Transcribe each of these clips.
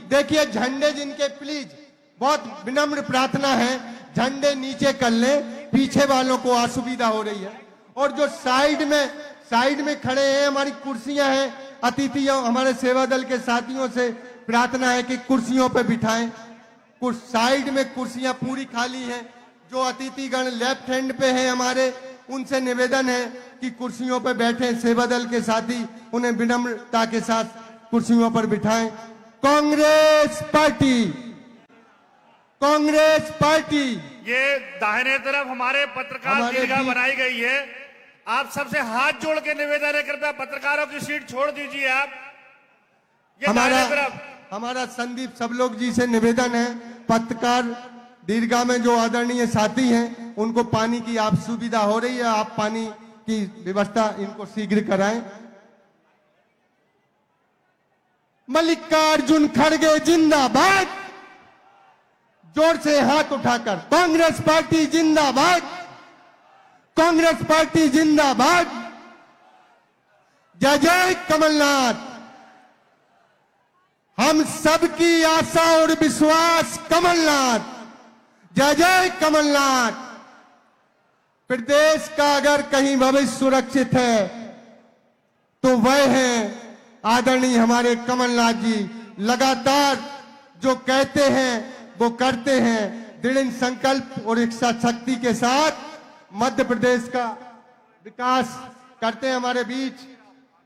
देखिए झंडे जिनके, प्लीज बहुत विनम्र प्रार्थना है, झंडे नीचे कर ले, पीछे वालों को असुविधा हो रही है। और जो साइड में खड़े हैं, हमारी कुर्सियां हैं, अतिथियों, हमारे सेवा दल के साथियों से प्रार्थना है कि कुर्सियों पर बिठाएं। साइड में कुर्सियां पूरी खाली हैं। जो अतिथिगण लेफ्ट हैंड पे हैं हमारे, उनसे निवेदन है कि कुर्सियों पर बैठे। सेवा दल के साथी उन्हें विनम्रता के साथ कुर्सियों पर बिठाएं। कांग्रेस पार्टी, ये दाहिने तरफ हमारे पत्रकार दीर्घा बनाई गई है। आप सबसे हाथ जोड़ के निवेदन है, कृपया पत्रकारों की सीट छोड़ दीजिए आप। ये दाहिने तरफ हमारा संदीप सबलोग जी से निवेदन है, पत्रकार दीर्घा में जो आदरणीय साथी हैं उनको पानी की आप सुविधा हो रही है, आप पानी की व्यवस्था इनको शीघ्र कराएं। मल्लिकार्जुन खड़गे जिंदाबाद, जोर से हाथ उठाकर। कांग्रेस पार्टी जिंदाबाद, कांग्रेस पार्टी जिंदाबाद। जय जय कमलनाथ। हम सबकी आशा और विश्वास कमलनाथ। जय जय कमलनाथ। प्रदेश का अगर कहीं भविष्य सुरक्षित है तो वह है आदरणीय हमारे कमलनाथ जी। लगातार जो कहते हैं वो करते हैं। दृढ़ संकल्प और इच्छा शक्ति के साथ मध्य प्रदेश का विकास करते हैं। हमारे बीच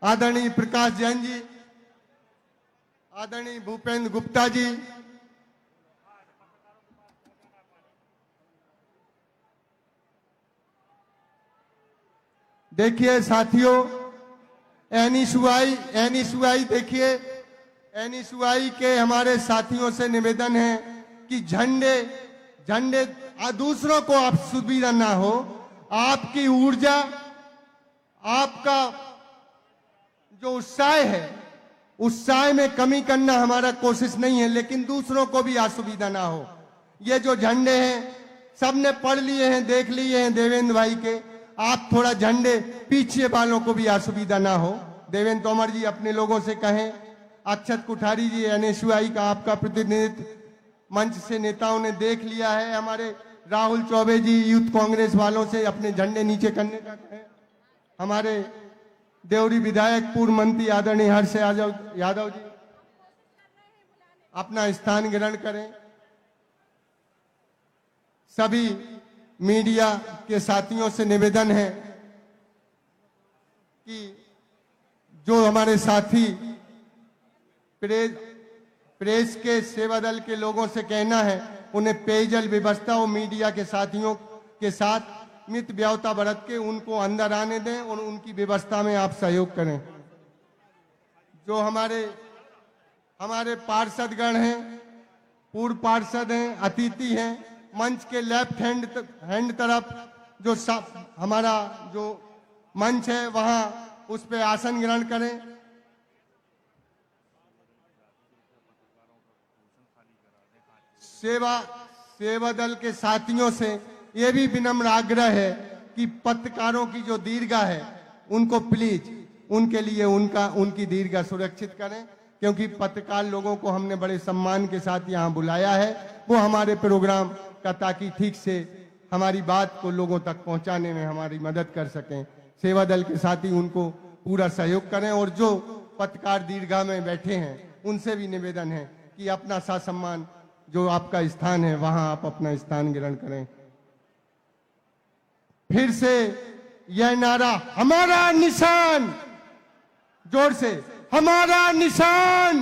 आदरणीय प्रकाश जैन जी, आदरणीय भूपेंद्र गुप्ता जी, देखिए साथियों, एनी सुआई देखिए, एनी सुआई के हमारे साथियों से निवेदन है कि झंडे दूसरों को आप सुविधा ना हो, आपकी ऊर्जा, आपका जो उत्साह है, उत्साह में कमी करना हमारा कोशिश नहीं है, लेकिन दूसरों को भी असुविधा ना हो। ये जो झंडे हैं सबने पढ़ लिए हैं, देख लिए हैं देवेंद्र भाई के, आप थोड़ा झंडे पीछे वालों को भी असुविधा ना हो। देवेंद्र तोमर जी अपने लोगों से कहें, अक्षत कुठारी जी एनएसयूआई का आपका प्रतिनिधित्व मंच से नेताओं ने देख लिया है। हमारे राहुल चौबे जी यूथ कांग्रेस वालों से अपने झंडे नीचे करने का कहें। हमारे देवरी विधायक पूर्व मंत्री आदरणीय हर्ष यादव जी अपना स्थान ग्रहण करें। सभी मीडिया के साथियों से निवेदन है कि जो हमारे साथी प्रेस के सेवा दल के लोगों से कहना है, उन्हें पेयजल व्यवस्था और मीडिया के साथियों के साथ मित व्यवता बरत के उनको अंदर आने दें और उनकी व्यवस्था में आप सहयोग करें। जो हमारे पार्षदगण हैं, पूर्व पार्षद हैं, अतिथि हैं, मंच के लेफ्ट हैंड तरफ जो हमारा जो मंच है वहां उस पे आसन ग्रहण करें। सेवा दल के साथियों से यह भी विनम्र आग्रह है कि पत्रकारों की जो दीर्घा है उनको प्लीज उनके लिए उनकी दीर्घा सुरक्षित करें, क्योंकि पत्रकार लोगों को हमने बड़े सम्मान के साथ यहाँ बुलाया है, वो हमारे प्रोग्राम का ताकि ठीक से हमारी बात को लोगों तक पहुंचाने में हमारी मदद कर सकें। सेवा दल के साथी उनको पूरा सहयोग करें और जो पत्रकार दीर्घा में बैठे हैं उनसे भी निवेदन है कि अपना सम्मान जो आपका स्थान है वहां आप अपना स्थान ग्रहण करें। फिर से यह नारा, हमारा निशान, जोर से, हमारा निशान,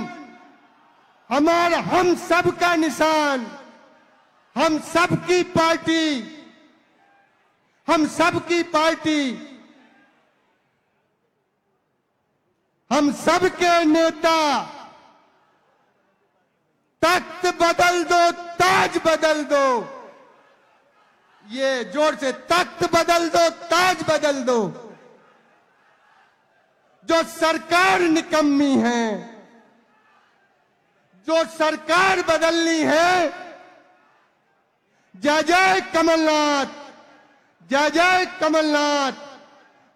हम सबका निशान, हम सबकी पार्टी, हम सबकी पार्टी, हम सबके नेता। तख्त बदल दो, ताज बदल दो। ये जोर से, तख्त बदल दो, ताज बदल दो। जो सरकार निकम्मी है, जो सरकार बदलनी है, जय जय कमलनाथ, जय जय कमलनाथ।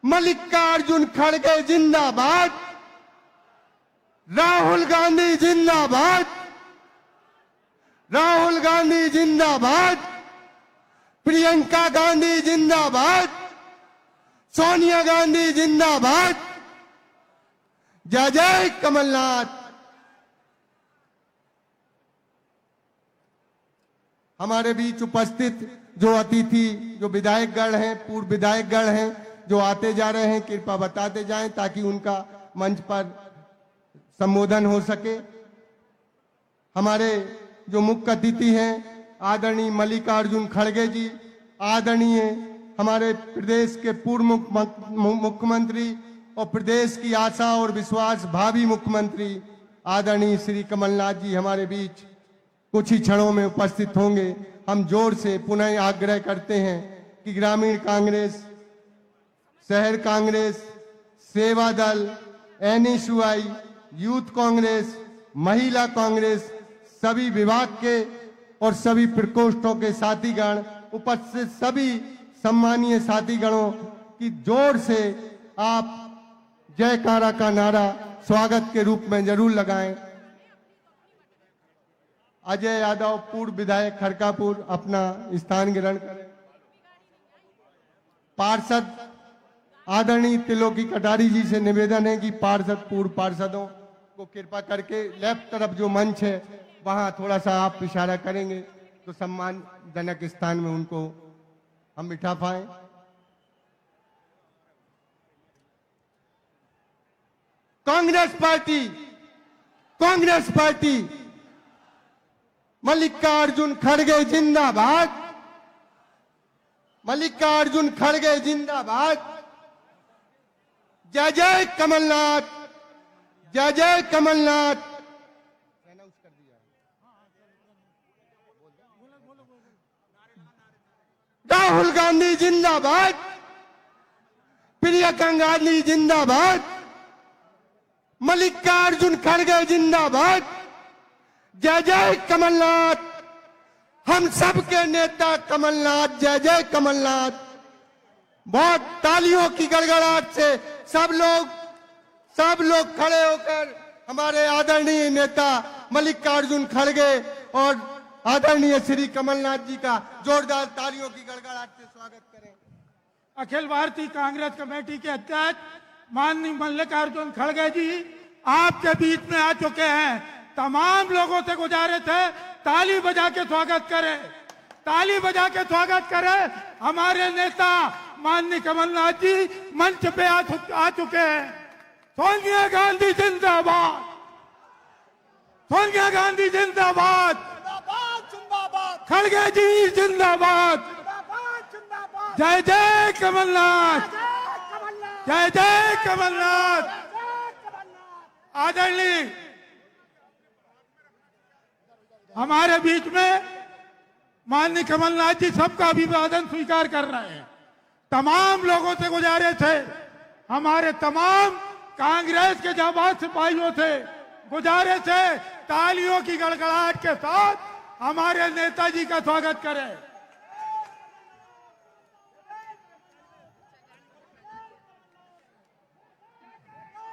मल्लिकार्जुन खड़गे जिंदाबाद, राहुल गांधी जिंदाबाद, राहुल गांधी जिंदाबाद, प्रियंका गांधी जिंदाबाद, सोनिया गांधी जिंदाबाद, जय जय कमलनाथ। हमारे बीच उपस्थित जो अतिथि, जो विधायकगण हैं, पूर्व विधायकगण हैं, जो आते जा रहे हैं, कृपया बताते जाएं ताकि उनका मंच पर संबोधन हो सके। हमारे जो मुख्य अतिथि हैं आदरणीय मल्लिकार्जुन खड़गे जी, आदरणीय हमारे प्रदेश के पूर्व मुख्यमंत्री और प्रदेश की आशा और विश्वास भावी मुख्यमंत्री आदरणीय श्री कमलनाथ जी हमारे बीच कुछ ही क्षणों में उपस्थित होंगे। हम जोर से पुनः आग्रह करते हैं कि ग्रामीण कांग्रेस, शहर कांग्रेस, सेवा दल, एनएसयूआई, यूथ कांग्रेस, महिला कांग्रेस, सभी विभाग के और सभी प्रकोष्ठों के साथीगण, उपस्थित सभी सम्मानीय साथीगणों की जोर से आप जयकारा का नारा स्वागत के रूप में जरूर लगाएं। अजय यादव पूर्व विधायक खड़कापुर अपना स्थान ग्रहण करें। पार्षद आदरणीय त्रिलोकी कटारी जी से निवेदन है कि पार्षद, पूर्व पार्षदों को कृपा करके लेफ्ट तरफ जो मंच है वहां थोड़ा सा आप इशारा करेंगे तो सम्मानजनक स्थान में उनको हम बिठा पाए। कांग्रेस पार्टी मल्लिकार्जुन खड़गे जिंदाबाद, मल्लिकार्जुन खड़गे जिंदाबाद, जय जय कमलनाथ, जय जय कमलनाथ। राहुल गांधी जिंदाबाद, प्रियंका गांधी जिंदाबाद, मल्लिकार्जुन खड़गे जिंदाबाद, जय जय कमलनाथ। हम सबके नेता कमलनाथ, जय जय कमलनाथ। बहुत तालियों की गड़गड़ाहट से सब लोग खड़े होकर हमारे आदरणीय नेता मल्लिकार्जुन खड़गे और आदरणीय श्री कमलनाथ जी का जोरदार तालियों की गड़गड़ाहट से स्वागत करें। अखिल भारतीय कांग्रेस कमेटी के अध्यक्ष माननीय मल्लिकार्जुन खड़गे जी आपके बीच में आ चुके हैं। तमाम लोगों से गुजारिश है ताली बजा के स्वागत करें, ताली बजा के स्वागत करें। हमारे नेता माननीय कमलनाथ जी मंच पे आ चुके हैं। सोनिया गांधी जिंदाबाद, सोनिया गांधी जिंदाबाद, खड़गे जी जिंदाबाद, जय जय कमलनाथ, जय जय कमलनाथ। आदरणीय हमारे बीच में माननीय कमलनाथ जी सबका अभिवादन स्वीकार कर रहे हैं। तमाम लोगों से गुजारिश है, हमारे तमाम कांग्रेस के जाबाज सिपाहियों से गुजारिश है तालियों की गड़गड़ाहट के साथ हमारे नेताजी का स्वागत करें।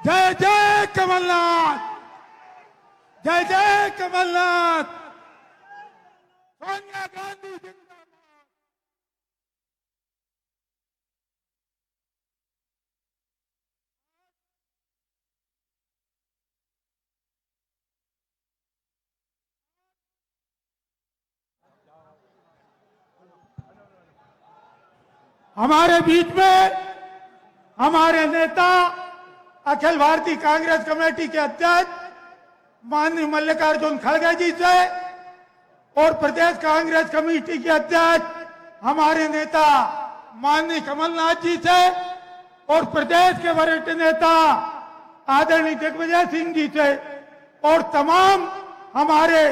जय जय कमलनाथ, जय जय कमलनाथ। सोनिया गांधी जिंदाबाद। हमारे बीच में हमारे नेता अखिल भारतीय कांग्रेस कमेटी के अध्यक्ष माननीय मल्लिकार्जुन खड़गे जी से और प्रदेश कांग्रेस कमेटी के अध्यक्ष हमारे नेता माननीय कमलनाथ जी से और प्रदेश के वरिष्ठ नेता आदरणीय दिग्विजय सिंह जी से और तमाम हमारे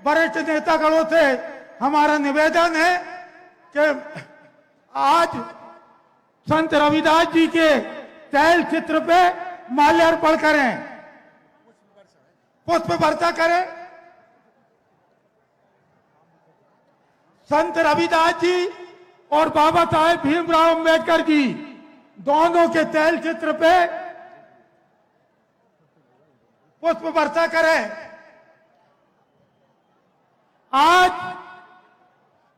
वरिष्ठ नेतागणों से हमारा निवेदन है कि आज संत रविदास जी के तैल चित्र पे माल्यार्पण करें, पुष्प वर्षा करें। संत रविदास जी और बाबा साहेब भीमराव अंबेडकर जी दोनों के तैल चित्र पे पुष्प वर्षा करें। आज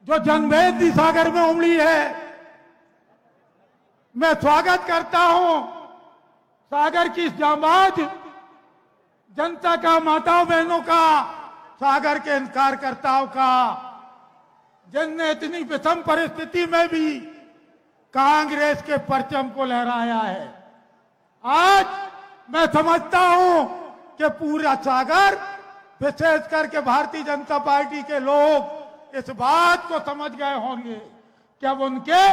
जो जनवेदी सागर में उमड़ी है, मैं स्वागत करता हूं सागर की इस जांबाज जनता का, माताओं बहनों का, सागर के इन कार्यकर्ताओं का, जिनने इतनी विषम परिस्थिति में भी कांग्रेस के परचम को लहराया है। आज मैं समझता हूं कि पूरा सागर, विशेष करके भारतीय जनता पार्टी के लोग इस बात को समझ गए होंगे कि अब उनके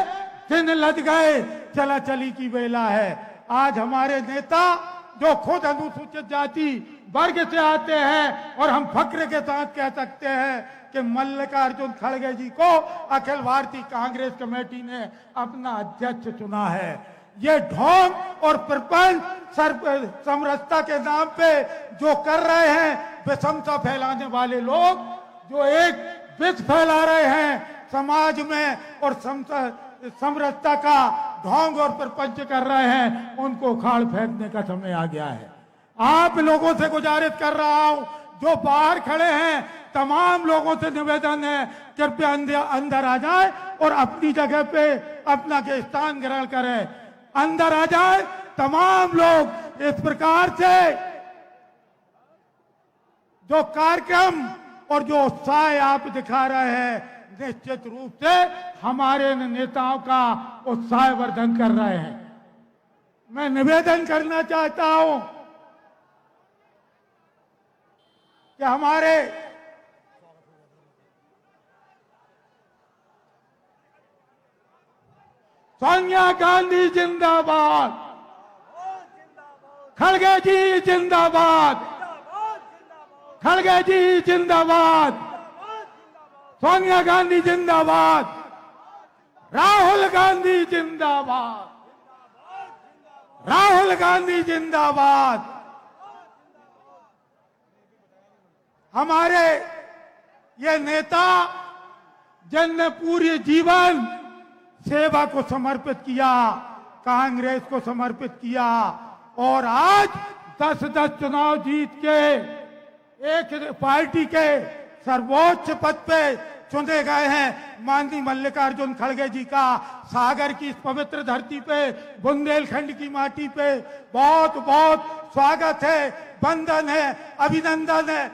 दिन लद गए, चला चली की बेला है। आज हमारे नेता जो खुद अनुसूचित जाति वर्ग से आते हैं और हम फक्र के साथ कह सकते हैं कि मल्लिकार्जुन खड़गे जी को अखिल भारतीय कांग्रेस कमेटी ने अपना अध्यक्ष चुना है। ये ढोंग और प्रपंच समरसता के नाम पे जो कर रहे हैं, विषमता फैलाने वाले लोग जो एक विष फैला रहे हैं समाज में और समरसता का ढोंग और प्रपंच कर रहे हैं, उनको उखाड़ फेंकने का समय आ गया है। आप लोगों से गुजारिश कर रहा हूं, जो बाहर खड़े हैं तमाम लोगों से निवेदन है, कृपया अंदर आ जाए और अपनी जगह पे अपना के स्थान ग्रहण करें। अंदर आ जाए तमाम लोग। इस प्रकार से जो कार्यक्रम और जो उत्साह आप दिखा रहे हैं, निश्चित रूप से हमारे नेताओं का उत्साह वर्धन कर रहे हैं। मैं निवेदन करना चाहता हूं कि हमारे सोनिया गांधी जिंदाबाद, खड़गे जी जिंदाबाद, खड़गे जी जिंदाबाद, सोनिया गांधी जिंदाबाद, राहुल गांधी जिंदाबाद, राहुल गांधी जिंदाबाद। हमारे ये नेता जिनने पूरे जीवन सेवा को समर्पित किया, कांग्रेस को समर्पित किया और आज 10-10 चुनाव जीत के एक पार्टी के सर्वोच्च पद पे चुने गए हैं। माननीय मल्लिकार्जुन खड़गे जी का सागर की इस पवित्र धरती पे, बुंदेलखंड की माटी पे बहुत बहुत स्वागत है, वंदन है, अभिनंदन है।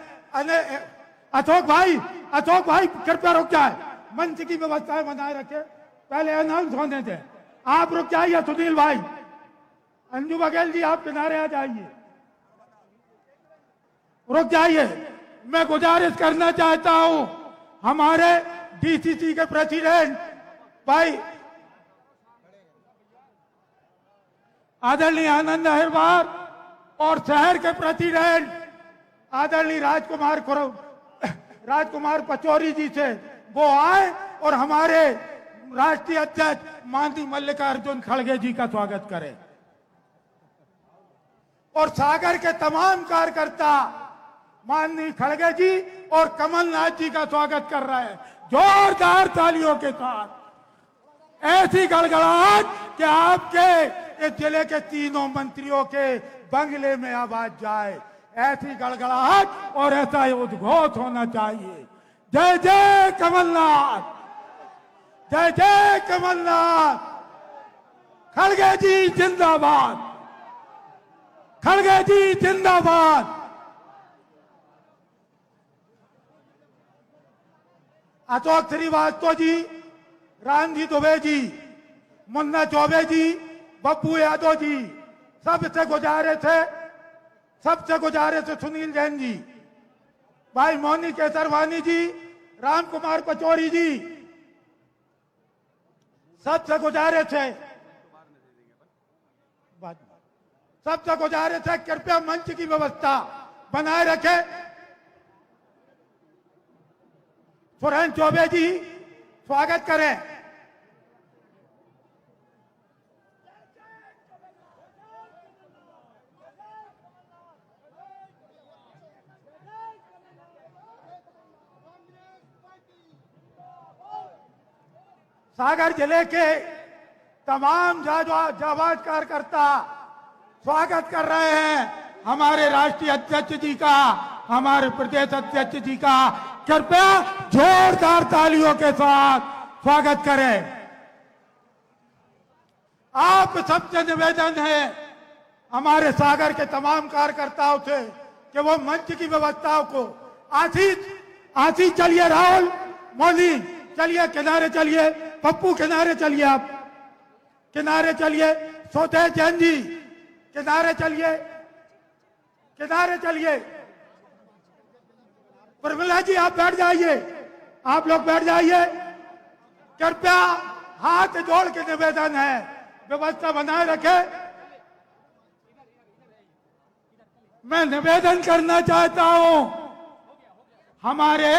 अशोक भाई कृपया रुक जाए, मंच की व्यवस्थाएं बनाए रखे, पहले अनाउंस होने दें। आप रुक जाइए। सुनील भाई, अंजू बघेल जी आप किनारे आ जाइए, रुक जाइए। मैं गुजारिश करना चाहता हूं हमारे डीसीसी के प्रेसिडेंट भाई आदरणीय आनंद अहिरवार और शहर के प्रेसिडेंट आदरणीय राजकुमार पचौरी जी से वो आए और हमारे राष्ट्रीय अध्यक्ष माननीय मल्लिकार्जुन खड़गे जी का स्वागत करें। और सागर के तमाम कार्यकर्ता माननीय खड़गे जी और कमलनाथ जी का स्वागत कर रहे हैं जोरदार तालियों के साथ। ऐसी गड़गड़ाहट कि आपके इस जिले के तीनों मंत्रियों के बंगले में आवाज जाए, ऐसी गड़गड़ाहट और ऐसा उद्घोष होना चाहिए। जय जय कमलनाथ, जय जय कमलनाथ, खड़गे जी जिंदाबाद, खड़गे जी जिंदाबाद। अशोक श्रीवास्तव जी, रामजी दुबे जी, मुन्ना चौबे जी, बब्बू यादव जी, सबसे गुजारिश है सुनील जैन जी, भाई मोनी केसरवानी जी, राम कुमार पचौरी जी, सबसे गुजारिश है कृपया मंच की व्यवस्था बनाए रखें। सुरेंद्र चौबे जी स्वागत करें। सागर जिले के तमाम जाबाज कार्यकर्ता स्वागत कर रहे हैं हमारे राष्ट्रीय अध्यक्ष जी का, हमारे प्रदेश अध्यक्ष जी का कृपया जोरदार तालियों के साथ स्वागत करें। आप सबसे निवेदन है हमारे सागर के तमाम कार्यकर्ताओं से कि वो मंच की व्यवस्थाओं को आशीष चलिए, राहुल मोदी चलिए, किनारे चलिए, पप्पू किनारे चलिए, आप किनारे चलिए, स्वदेश जैन जी किनारे चलिए, किनारे चलिए, प्रमिला जी आप बैठ जाइए, आप लोग बैठ जाइए। कृपया हाथ जोड़ के निवेदन है व्यवस्था बनाए रखे। मैं निवेदन करना चाहता हूं हमारे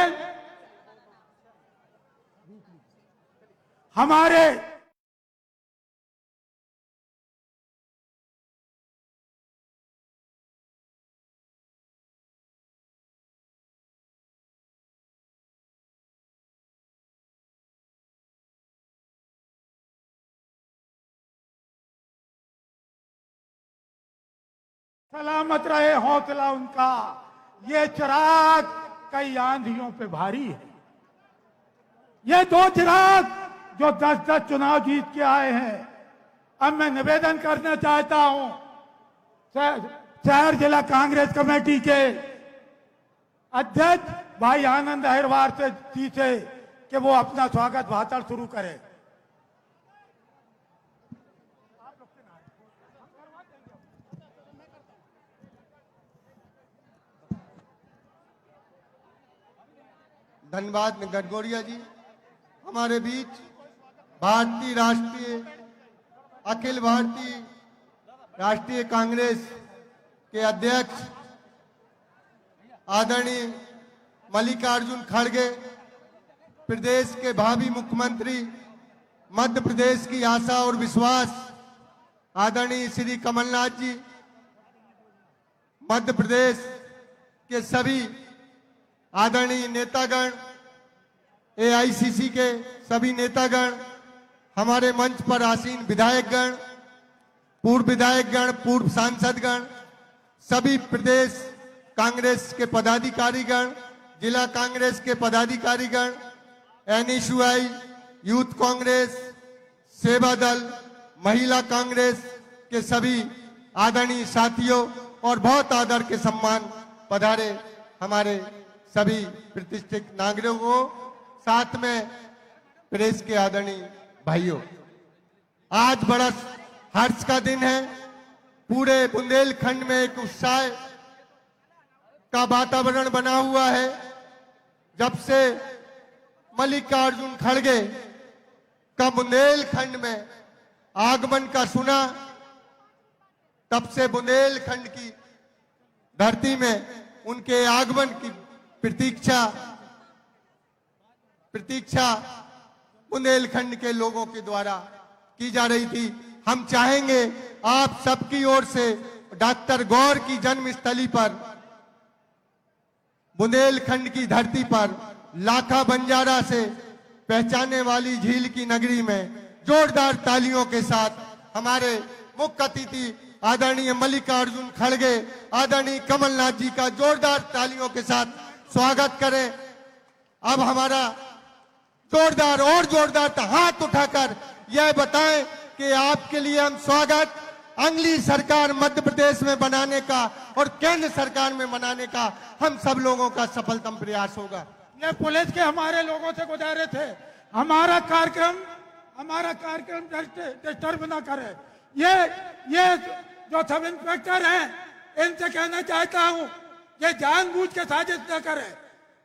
सलामत रहे हौसला उनका। ये चिराग कई आंधियों पे भारी है। ये दो चिराग जो 10-10 चुनाव जीत के आए हैं। अब मैं निवेदन करना चाहता हूं शहर जिला कांग्रेस कमेटी के अध्यक्ष भाई आनंद अहिरवार जी से कि वो अपना स्वागत भाषण शुरू करें। धन्यवाद गडगोरिया जी। हमारे बीच भारतीय राष्ट्रीय अखिल भारतीय राष्ट्रीय कांग्रेस के अध्यक्ष आदरणीय मल्लिकार्जुन खड़गे, प्रदेश के भावी मुख्यमंत्री, मध्य प्रदेश की आशा और विश्वास आदरणीय श्री कमलनाथ जी, मध्य प्रदेश के सभी आदरणीय नेतागण, एआईसीसी के सभी नेतागण, हमारे मंच पर आसीन विधायकगण, पूर्व विधायकगण, पूर्व सांसदगण, सभी प्रदेश कांग्रेस के पदाधिकारीगण, जिला कांग्रेस के पदाधिकारीगण, एनएसयूआई, यूथ कांग्रेस, सेवा दल, महिला कांग्रेस के सभी आदरणीय साथियों और बहुत आदर के सम्मान पधारे हमारे सभी प्रतिष्ठित नागरिकों, साथ में प्रेस के आदरणीय भाइयों, आज बड़ा हर्ष का दिन है। पूरे बुंदेलखंड में एक उत्साह का वातावरण बना हुआ है। जब से मल्लिकार्जुन खड़गे का बुंदेलखंड में आगमन का सुना, तब से बुंदेलखंड की धरती में उनके आगमन की प्रतीक्षा बुंदेलखंड के लोगों के द्वारा की जा रही थी। हम चाहेंगे आप सबकी ओर से डॉक्टर गौर की जन्मस्थली पर, बुंदेलखंड की धरती पर, लाखा बंजारा से पहचाने वाली झील की नगरी में जोरदार तालियों के साथ हमारे मुख्य अतिथि आदरणीय मल्लिकार्जुन खड़गे, आदरणीय कमलनाथ जी का जोरदार तालियों के साथ स्वागत करें। अब हमारा जोरदार और जोरदार हाथ उठाकर यह बताएं कि आपके लिए हम स्वागत अगली सरकार मध्य प्रदेश में बनाने का और केंद्र सरकार में बनाने का हम सब लोगों का सफलतम प्रयास होगा। ये पुलिस के हमारे लोगों से गुजारे थे, हमारा कार्यक्रम डिस्टर्ब ना करे। ये जो सब इंस्पेक्टर हैं, इनसे कहना चाहता हूं, ये जानबूझ के साजिश न करें।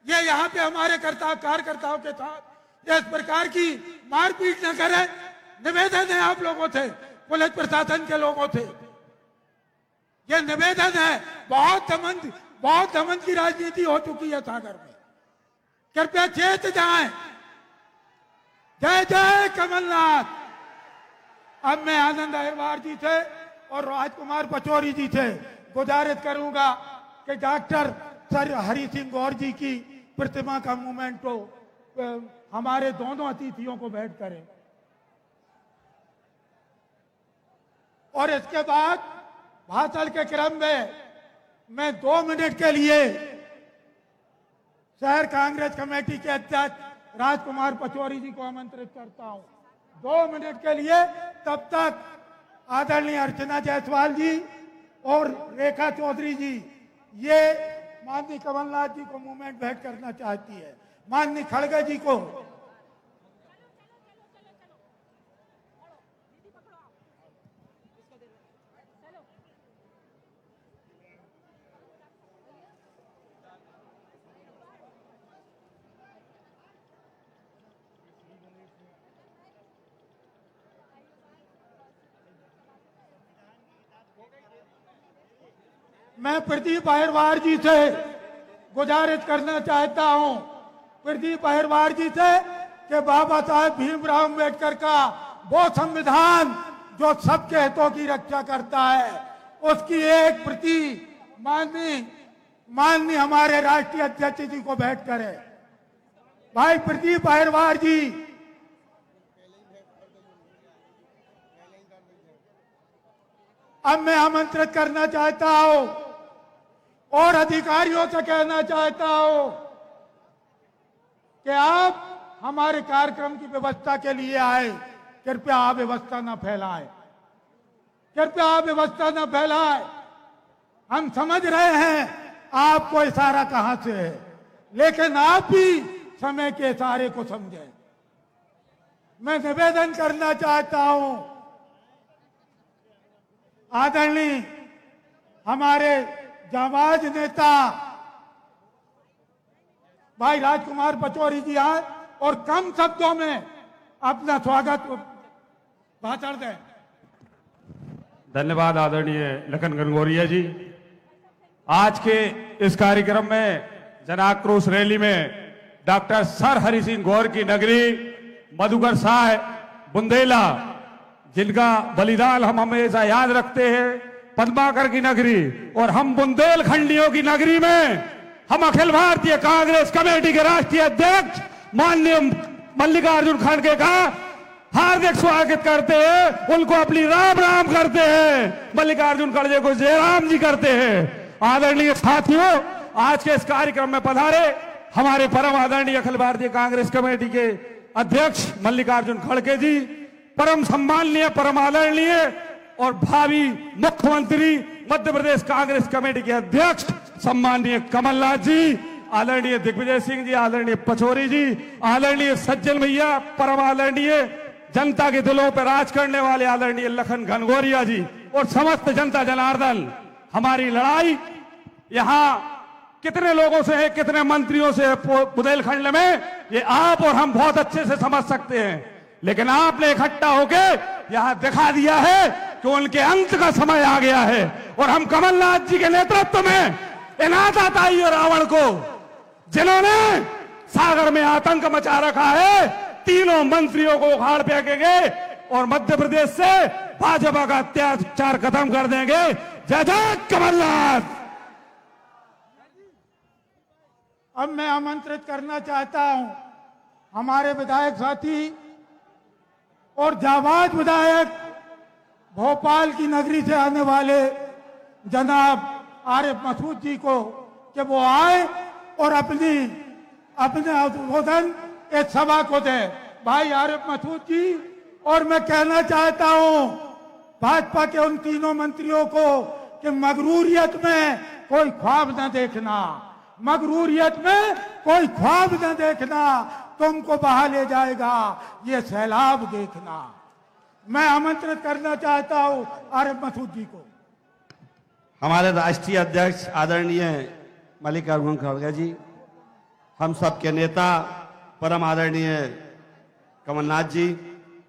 ये यहाँ पे हमारे कार्यकर्ताओं के साथ इस प्रकार की मारपीट न करें। निवेदन है आप लोगों से, पुलिस प्रशासन के लोगों से, ये निवेदन है। बहुत दमन की राजनीति हो चुकी है सागर में, कृपया चेत जाएं। जय जय कमलनाथ। अब मैं आनंद अहिरवार जी से और राजकुमार पचौरी जी से गुजारिश करूंगा कि डॉक्टर सर हरि सिंह गौर जी की प्रतिमा का मोमेंटो हमारे दोनों अतिथियों को भेंट करें। और इसके बाद भाषण के क्रम में मैं 2 मिनट के लिए शहर कांग्रेस कमेटी के अध्यक्ष राजकुमार पचौरी जी को आमंत्रित करता हूं 2 मिनट के लिए। तब तक आदरणीय अर्चना जायसवाल जी और रेखा चौधरी जी ये माननीय कमलनाथ जी को मूवमेंट भेंट करना चाहती है। माननीय खड़गे जी को मैं प्रदीप अहिरवार जी से गुजारिश करना चाहता हूं, प्रदीप अहिरवार जी से कि बाबा साहेब भीमराव अम्बेडकर का वो संविधान जो सबके हितों की रक्षा करता है उसकी एक प्रति माननीय हमारे राष्ट्रीय अध्यक्ष जी को भेंट करें। भाई प्रदीप अहिरवार जी, अब मैं आमंत्रित करना चाहता हूं और अधिकारियों से कहना चाहता हूं कि आप हमारे कार्यक्रम की व्यवस्था के लिए आए, कृपया आप व्यवस्था न फैलाएं, कृपया आप व्यवस्था न फैलाएं। हम समझ रहे हैं आपको इशारा कहां से है, लेकिन आप भी समय के इशारे को समझें। मैं निवेदन करना चाहता हूं आदरणीय हमारे जाबाज नेता भाई राजकुमार पचौरी जी आए और कम शब्दों में अपना स्वागत भाषण दें। धन्यवाद आदरणीय लखन गंगोरिया जी। आज के इस कार्यक्रम में जन आक्रोश रैली में डॉक्टर सर हरि सिंह गौर की नगरी मधुकर साह बुंदेला, जिनका बलिदान हम हमेशा याद रखते हैं, पद्माकर की नगरी और हम बुंदेलखंडियों की नगरी में हम अखिल भारतीय कांग्रेस कमेटी के राष्ट्रीय अध्यक्ष माननीय मल्लिकार्जुन खड़गे का हार्दिक स्वागत करते हैं, उनको अपनी राम राम करते हैं, मल्लिकार्जुन खड़गे को जय राम जी करते हैं। आदरणीय साथियों, आज के इस कार्यक्रम में पधारे हमारे परम आदरणीय अखिल भारतीय कांग्रेस कमेटी के अध्यक्ष मल्लिकार्जुन खड़गे जी, परम सम्माननीय, परम आदरणीय और भावी मुख्यमंत्री मध्य प्रदेश कांग्रेस कमेटी के अध्यक्ष सम्माननीय कमलनाथ जी, आदरणीय दिग्विजय सिंह जी, आदरणीय पचौरी जी, आदरणीय सज्जन भैया, परम आदरणीय जनता के दिलों पर राज करने वाले आदरणीय लखन घनघोरिया जी और समस्त जनता जनार्दन। हमारी लड़ाई यहाँ कितने लोगों से है, कितने मंत्रियों से है बुंदेलखंड में, ये आप और हम बहुत अच्छे से समझ सकते हैं, लेकिन आपने इकट्ठा होकर यहां दिखा दिया है कि उनके अंत का समय आ गया है और हम कमलनाथ जी के नेतृत्व में इन आतताई और रावण को, जिन्होंने सागर में आतंक मचा रखा है, तीनों मंत्रियों को उखाड़ फेंकेंगे और मध्य प्रदेश से भाजपा का अत्याचार खत्म कर देंगे। जय जय कमलनाथ। अब मैं आमंत्रित करना चाहता हूं हमारे विधायक साथी और जाबाज विधायक भोपाल की नगरी से आने वाले जनाब आरिफ मसूद जी को कि वो आए और अपने उद्बोधन इस सभा को दे। भाई आरिफ मसूद जी, और मैं कहना चाहता हूं भाजपा के उन तीनों मंत्रियों को कि मगरूरियत में कोई ख्वाब न देखना, मगरूरियत में कोई ख्वाब न देखना, तुमको बहा ले जाएगा ये सैलाब देखना। मैं आमंत्रित करना चाहता हूं आरिफ मसूद जी को। हमारे राष्ट्रीय अध्यक्ष आदरणीय मल्लिकार्जुन खड़गे जी, हम सबके नेता परम आदरणीय कमलनाथ जी,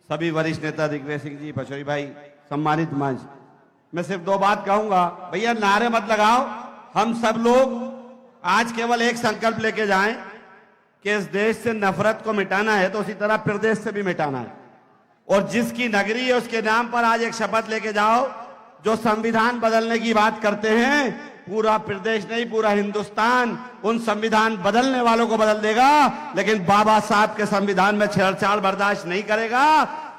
सभी वरिष्ठ नेता दिग्विजय सिंह जी, पचौरी भाई, सम्मानित मंच, मैं सिर्फ 2 बात कहूंगा। भैया नारे मत लगाओ, हम सब लोग आज केवल एक संकल्प लेके जाएं कि इस देश से नफरत को मिटाना है तो उसी तरह प्रदेश से भी मिटाना है, और जिसकी नगरी है उसके नाम पर आज एक शपथ लेके जाओ। जो संविधान बदलने की बात करते हैं, पूरा प्रदेश नहीं पूरा हिंदुस्तान उन संविधान बदलने वालों को बदल देगा, लेकिन बाबा साहब के संविधान में छेड़छाड़ बर्दाश्त नहीं करेगा।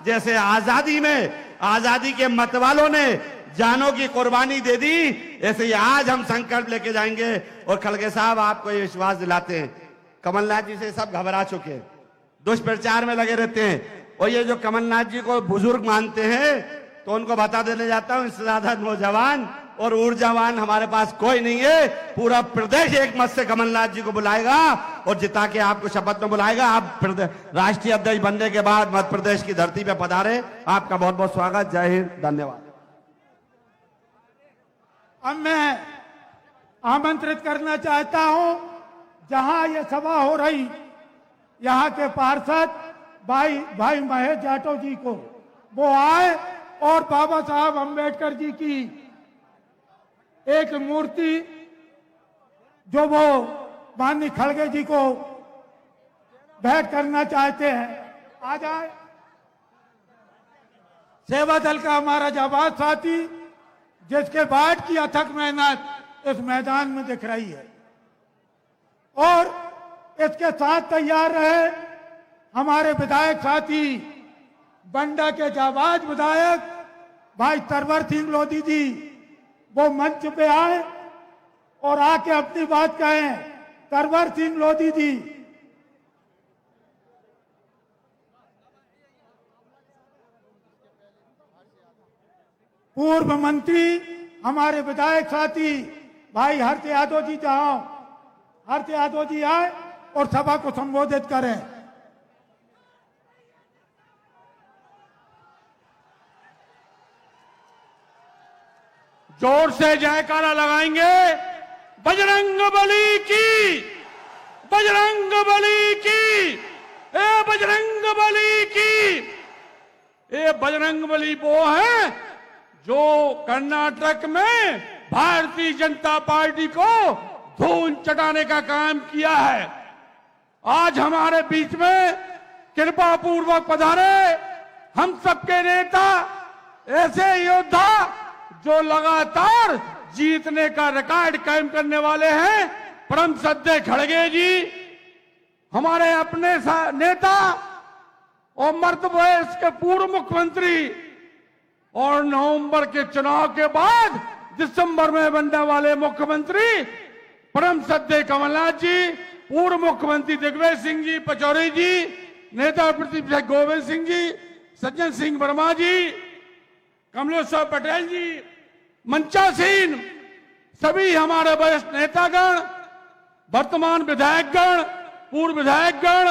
जैसे आजादी में आजादी के मतवालों ने जानों की कुर्बानी दे दी, ऐसे ही आज हम संकल्प लेके जाएंगे। और खड़गे साहब आपको ये विश्वास दिलाते हैं कमलनाथ जी से सब घबरा चुके हैं, दुष्प्रचार में लगे रहते हैं। और ये जो कमलनाथ जी को बुजुर्ग मानते हैं, तो उनको बता देने जाता हूं, इससे ज्यादा नौजवान और ऊर्जावान हमारे पास कोई नहीं है। पूरा प्रदेश एक मत से कमलनाथ जी को बुलाएगा और जिता के आपको शपथ में बुलाएगा। आप राष्ट्रीय अध्यक्ष बनने के बाद मध्य प्रदेश की धरती पे पधारे, आपका बहुत बहुत स्वागत। जय हिंद, धन्यवाद। अब मैं आमंत्रित करना चाहता हूं, जहां ये सभा हो रही, यहां के पार्षद भाई महेश जाटव जी को, वो आए और बाबा साहब अंबेडकर जी की एक मूर्ति जो वो माननीय खड़गे जी को भेंट करना चाहते हैं, आ जाए। सेवा दल का हमारा जाबाज साथी, जिसके बाद की अथक मेहनत इस मैदान में दिख रही है, और इसके साथ तैयार रहे हमारे विधायक साथी, बंडा के जाबाज विधायक भाई तरवर सिंह लोधी जी, वो मंच पे आए और आके अपनी बात कहें। तरवर सिंह लोधी जी। पूर्व मंत्री हमारे विधायक साथी भाई हर्ष यादव जी, जहां हर्ष यादव जी आए और सभा को संबोधित करें। जोर से जयकारा लगाएंगे, बजरंग बली की, बजरंग बली की, ए बजरंग बली की। ए बजरंग बली वो है जो कर्नाटक में भारतीय जनता पार्टी को धूल चटाने का काम किया है। आज हमारे बीच में कृपा पूर्वक पधारे हम सबके नेता, ऐसे योद्धा जो लगातार जीतने का रिकॉर्ड कायम करने वाले हैं। परम श्रद्धेय खड़गे जी हमारे अपने नेता और मध्य प्रदेश के पूर्व मुख्यमंत्री, और नवंबर के चुनाव के बाद दिसंबर में बनने वाले मुख्यमंत्री परम श्रद्धेय कमलनाथ जी, पूर्व मुख्यमंत्री दिग्विजय सिंह जी पचौरी जी, नेता प्रतिपक्ष गोविंद सिंह जी, सज्जन सिंह वर्मा जी, कमलेश्वर पटेल जी, मंचासीन सभी हमारे वरिष्ठ नेतागण, वर्तमान विधायकगण, पूर्व विधायकगण,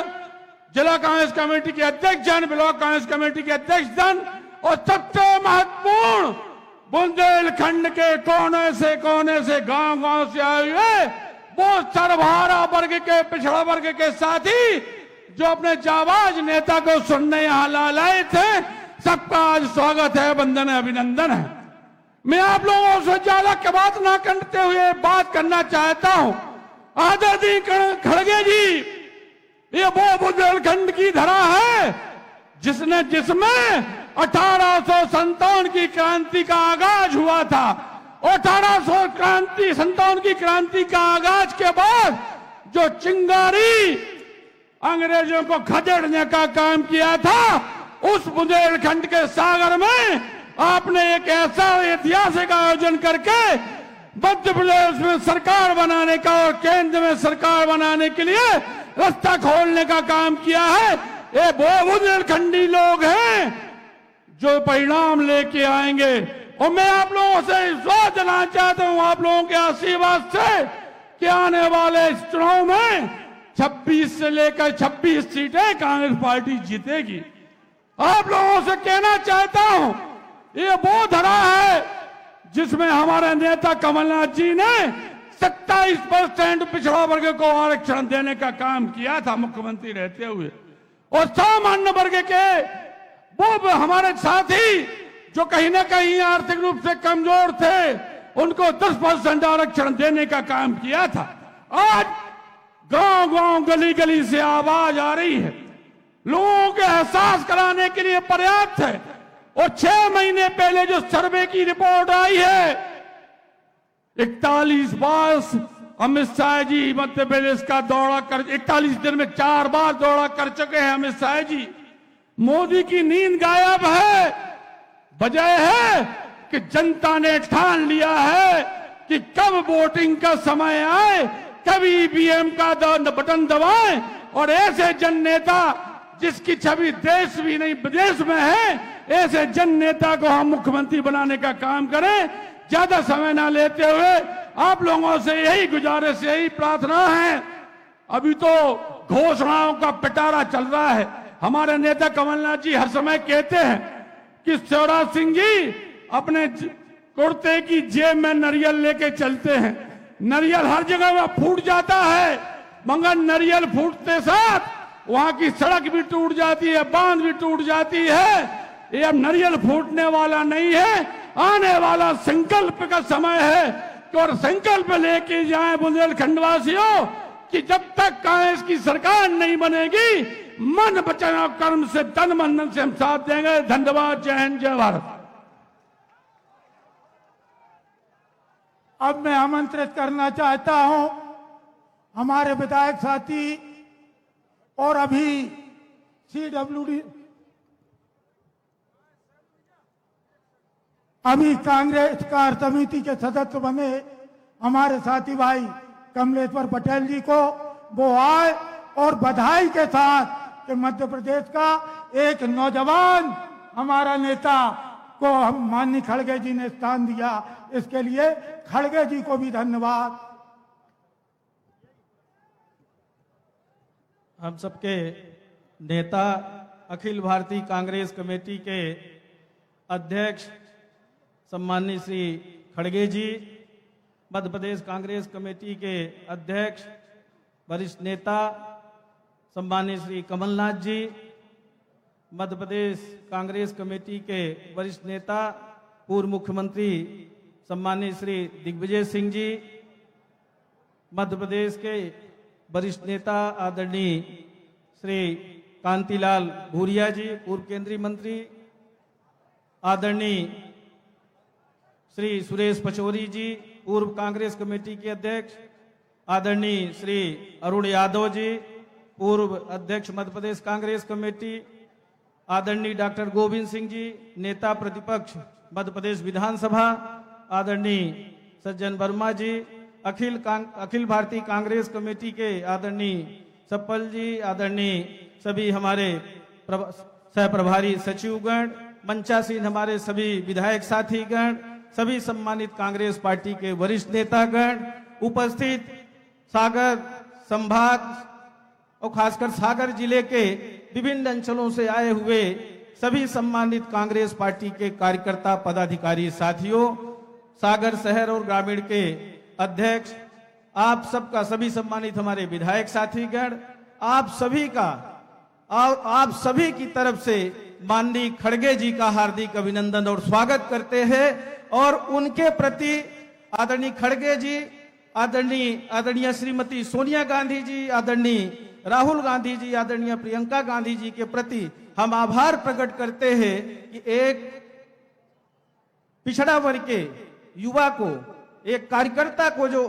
जिला कांग्रेस कमेटी के अध्यक्ष जन, ब्लॉक कांग्रेस कमेटी के अध्यक्ष जन, और सबसे महत्वपूर्ण बुंदेलखंड के कोने से गांव से आए हुए वो सर्वहारा वर्ग के, पिछड़ा वर्ग के साथी जो अपने जाबाज नेता को सुनने यहां लाए थे, सबका आज स्वागत है, वंदन है, अभिनंदन है। मैं आप लोगों से ज्यादा की बात ना करते हुए बात करना चाहता हूं। आदरणीय खड़गे जी, ये वो बुंदेलखंड की धरा है जिसमें 1857 की क्रांति का आगाज हुआ था। 1857 की क्रांति का आगाज के बाद जो चिंगारी अंग्रेजों को खदेड़ने का काम किया था, उस बुंदेलखंड के सागर में आपने एक ऐसा ऐतिहासिक आयोजन करके मध्य प्रदेश में सरकार बनाने का और केंद्र में सरकार बनाने के लिए रास्ता खोलने का काम किया है। ये वो बुंदेलखंडी लोग हैं जो परिणाम लेके आएंगे, और मैं आप लोगों से विश्वास दिलाना चाहता हूं, आप लोगों के आशीर्वाद से, कि आने वाले इस चुनाव में 26 से लेकर 26 सीटें कांग्रेस पार्टी जीतेगी। आप लोगों से कहना चाहता हूं, ये वो धरा है जिसमें हमारे नेता कमलनाथ जी ने 27% पिछड़ा वर्ग को आरक्षण देने का काम किया था मुख्यमंत्री रहते हुए, और सामान्य वर्ग के वो हमारे साथी जो कहीं ना कहीं आर्थिक रूप से कमजोर थे, उनको 10% आरक्षण देने का काम किया था। आज गांव-गांव, गली-गली से आवाज आ रही है, लोगों को एहसास कराने के लिए पर्याप्त है। और 6 महीने पहले जो सर्वे की रिपोर्ट आई है, 41 बार अमित शाह जी मध्य प्रदेश का दौरा कर, 41 दिन में 4 बार दौरा कर चुके हैं अमित शाह जी। मोदी की नींद गायब है। वजह है कि जनता ने ठान लिया है कि कब वोटिंग का समय आए, कभी ईवीएम का बटन दबाएं और ऐसे जन नेता जिसकी छवि देश भी नहीं विदेश में है, ऐसे जन नेता को हम मुख्यमंत्री बनाने का काम करें। ज्यादा समय ना लेते हुए आप लोगों से यही गुजारिश, यही प्रार्थना है। अभी तो घोषणाओं का पिटारा चल रहा है। हमारे नेता कमलनाथ जी हर समय कहते हैं कि शिवराज सिंह जी अपने कुर्ते की जेब में नारियल लेके चलते हैं। नारियल हर जगह में फूट जाता है, मगर नारियल फूटते साथ वहां की सड़क भी टूट जाती है, बांध भी टूट जाती है। ये अब नारियल फूटने वाला नहीं है, आने वाला संकल्प का समय है। और संकल्प लेके जाए बुंदेलखंडवासियों कि जब तक कांग्रेस की सरकार नहीं बनेगी, मन वचन और कर्म से तन मन से हम साथ देंगे। धन्यवाद। जय हिंद, जय भारत। अब मैं आमंत्रित करना चाहता हूं हमारे विधायक साथी और अभी CWD अभी कांग्रेस कार्य समिति के सदस्य बने हमारे साथी भाई कमलेश्वर पटेल जी को, वो आए और बधाई के साथ कि मध्य प्रदेश का एक नौजवान हमारा नेता को हम माननीय खड़गे जी ने स्थान दिया, इसके लिए खड़गे जी को भी धन्यवाद। हम सबके नेता अखिल भारतीय कांग्रेस कमेटी के अध्यक्ष सम्माननीय श्री खड़गे जी, मध्य प्रदेश कांग्रेस कमेटी के अध्यक्ष वरिष्ठ नेता सम्माननीय श्री कमलनाथ जी, मध्य प्रदेश कांग्रेस कमेटी के वरिष्ठ नेता पूर्व मुख्यमंत्री सम्माननीय श्री दिग्विजय सिंह जी, मध्य प्रदेश के वरिष्ठ नेता आदरणीय श्री कांतिलाल भूरिया जी, पूर्व केंद्रीय मंत्री, आदरणीय श्री सुरेश पचौरी जी, पूर्व कांग्रेस कमेटी के अध्यक्ष, आदरणीय श्री अरुण यादव जी, पूर्व अध्यक्ष मध्य प्रदेश कांग्रेस कमेटी, आदरणीय डॉक्टर गोविंद सिंह जी, नेता प्रतिपक्ष मध्य प्रदेश विधानसभा, आदरणीय सज्जन वर्मा जी, अखिल भारतीय कांग्रेस कमेटी के आदरणीय सप्पल जी, आदरणीय सभी हमारे सह प्रभारी सचिवगण, मंचासीन हमारे सभी विधायक साथीगण, सभी सम्मानित कांग्रेस पार्टी के वरिष्ठ नेतागण, उपस्थित सागर संभाग और खासकर सागर जिले के विभिन्न अंचलों से आए हुए सभी सम्मानित कांग्रेस पार्टी के कार्यकर्ता पदाधिकारी साथियों, सागर शहर और ग्रामीण के अध्यक्ष, आप सबका, सभी सम्मानित हमारे विधायक साथीगण, आप सभी की तरफ से माननीय खड़गे जी का हार्दिक अभिनंदन और स्वागत करते हैं। और उनके प्रति आदरणीय खड़गे जी, आदरणीय श्रीमती सोनिया गांधी जी, आदरणीय राहुल गांधी जी, आदरणीय प्रियंका गांधी जी के प्रति हम आभार प्रकट करते हैं कि एक पिछड़ा वर्ग के युवा को, एक कार्यकर्ता को जो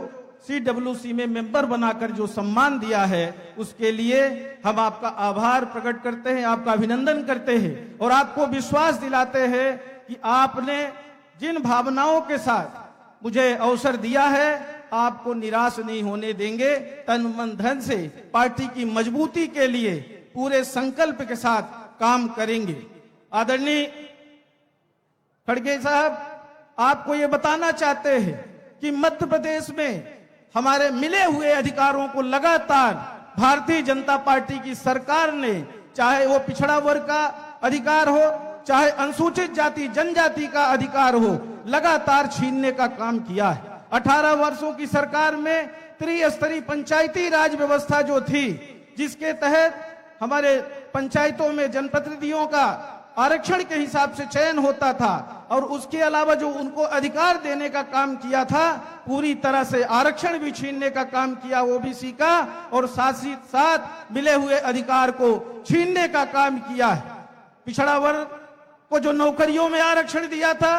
CWC में मेंबर बनाकर जो सम्मान दिया है, उसके लिए हम आपका आभार प्रकट करते हैं, आपका अभिनंदन करते हैं और आपको विश्वास दिलाते हैं कि आपने जिन भावनाओं के साथ मुझे अवसर दिया है, आपको निराश नहीं होने देंगे। तन मन धन से पार्टी की मजबूती के लिए पूरे संकल्प के साथ काम करेंगे। आदरणीय खड़गे साहब, आपको ये बताना चाहते हैं कि मध्य प्रदेश में हमारे मिले हुए अधिकारों को लगातार भारतीय जनता पार्टी की सरकार ने, चाहे वो पिछड़ा वर्ग का अधिकार हो, चाहे अनुसूचित जाति जनजाति का अधिकार हो, लगातार छीनने का काम किया है। 18 वर्षों की सरकार में त्रिस्तरीय पंचायती राज व्यवस्था जो थी, जिसके तहत हमारे पंचायतों में जनप्रतिनिधियों का आरक्षण के हिसाब से चयन होता था और उसके अलावा जो उनको अधिकार देने का काम किया था, पूरी तरह से आरक्षण भी छीनने का काम किया ओबीसी का, और साथ ही साथ मिले हुए अधिकार को छीनने का काम किया है। पिछड़ा वर्ग को जो नौकरियों में आरक्षण दिया था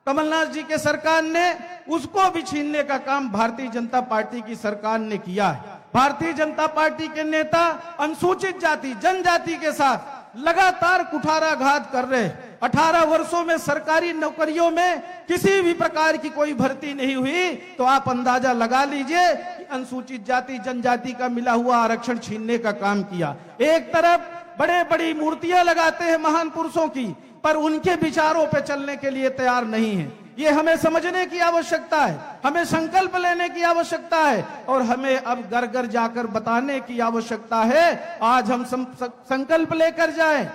कमलनाथ जी के सरकार ने, उसको भी छीनने का काम भारतीय जनता पार्टी की सरकार ने किया है। भारतीय जनता पार्टी के नेता अनुसूचित जाति जनजाति के साथ लगातार कुठाराघात कर रहे। 18 वर्षों में सरकारी नौकरियों में किसी भी प्रकार की कोई भर्ती नहीं हुई, तो आप अंदाजा लगा लीजिए कि अनुसूचित जाति जनजाति का मिला हुआ आरक्षण छीनने का काम किया। एक तरफ बड़े बड़ी मूर्तियां लगाते हैं महान पुरुषों की, पर उनके विचारों पे चलने के लिए तैयार नहीं है। ये हमें समझने की आवश्यकता है, हमें संकल्प लेने की आवश्यकता है, और हमें अब घर घर जाकर बताने की आवश्यकता है। आज हम संकल्प लेकर जाएं,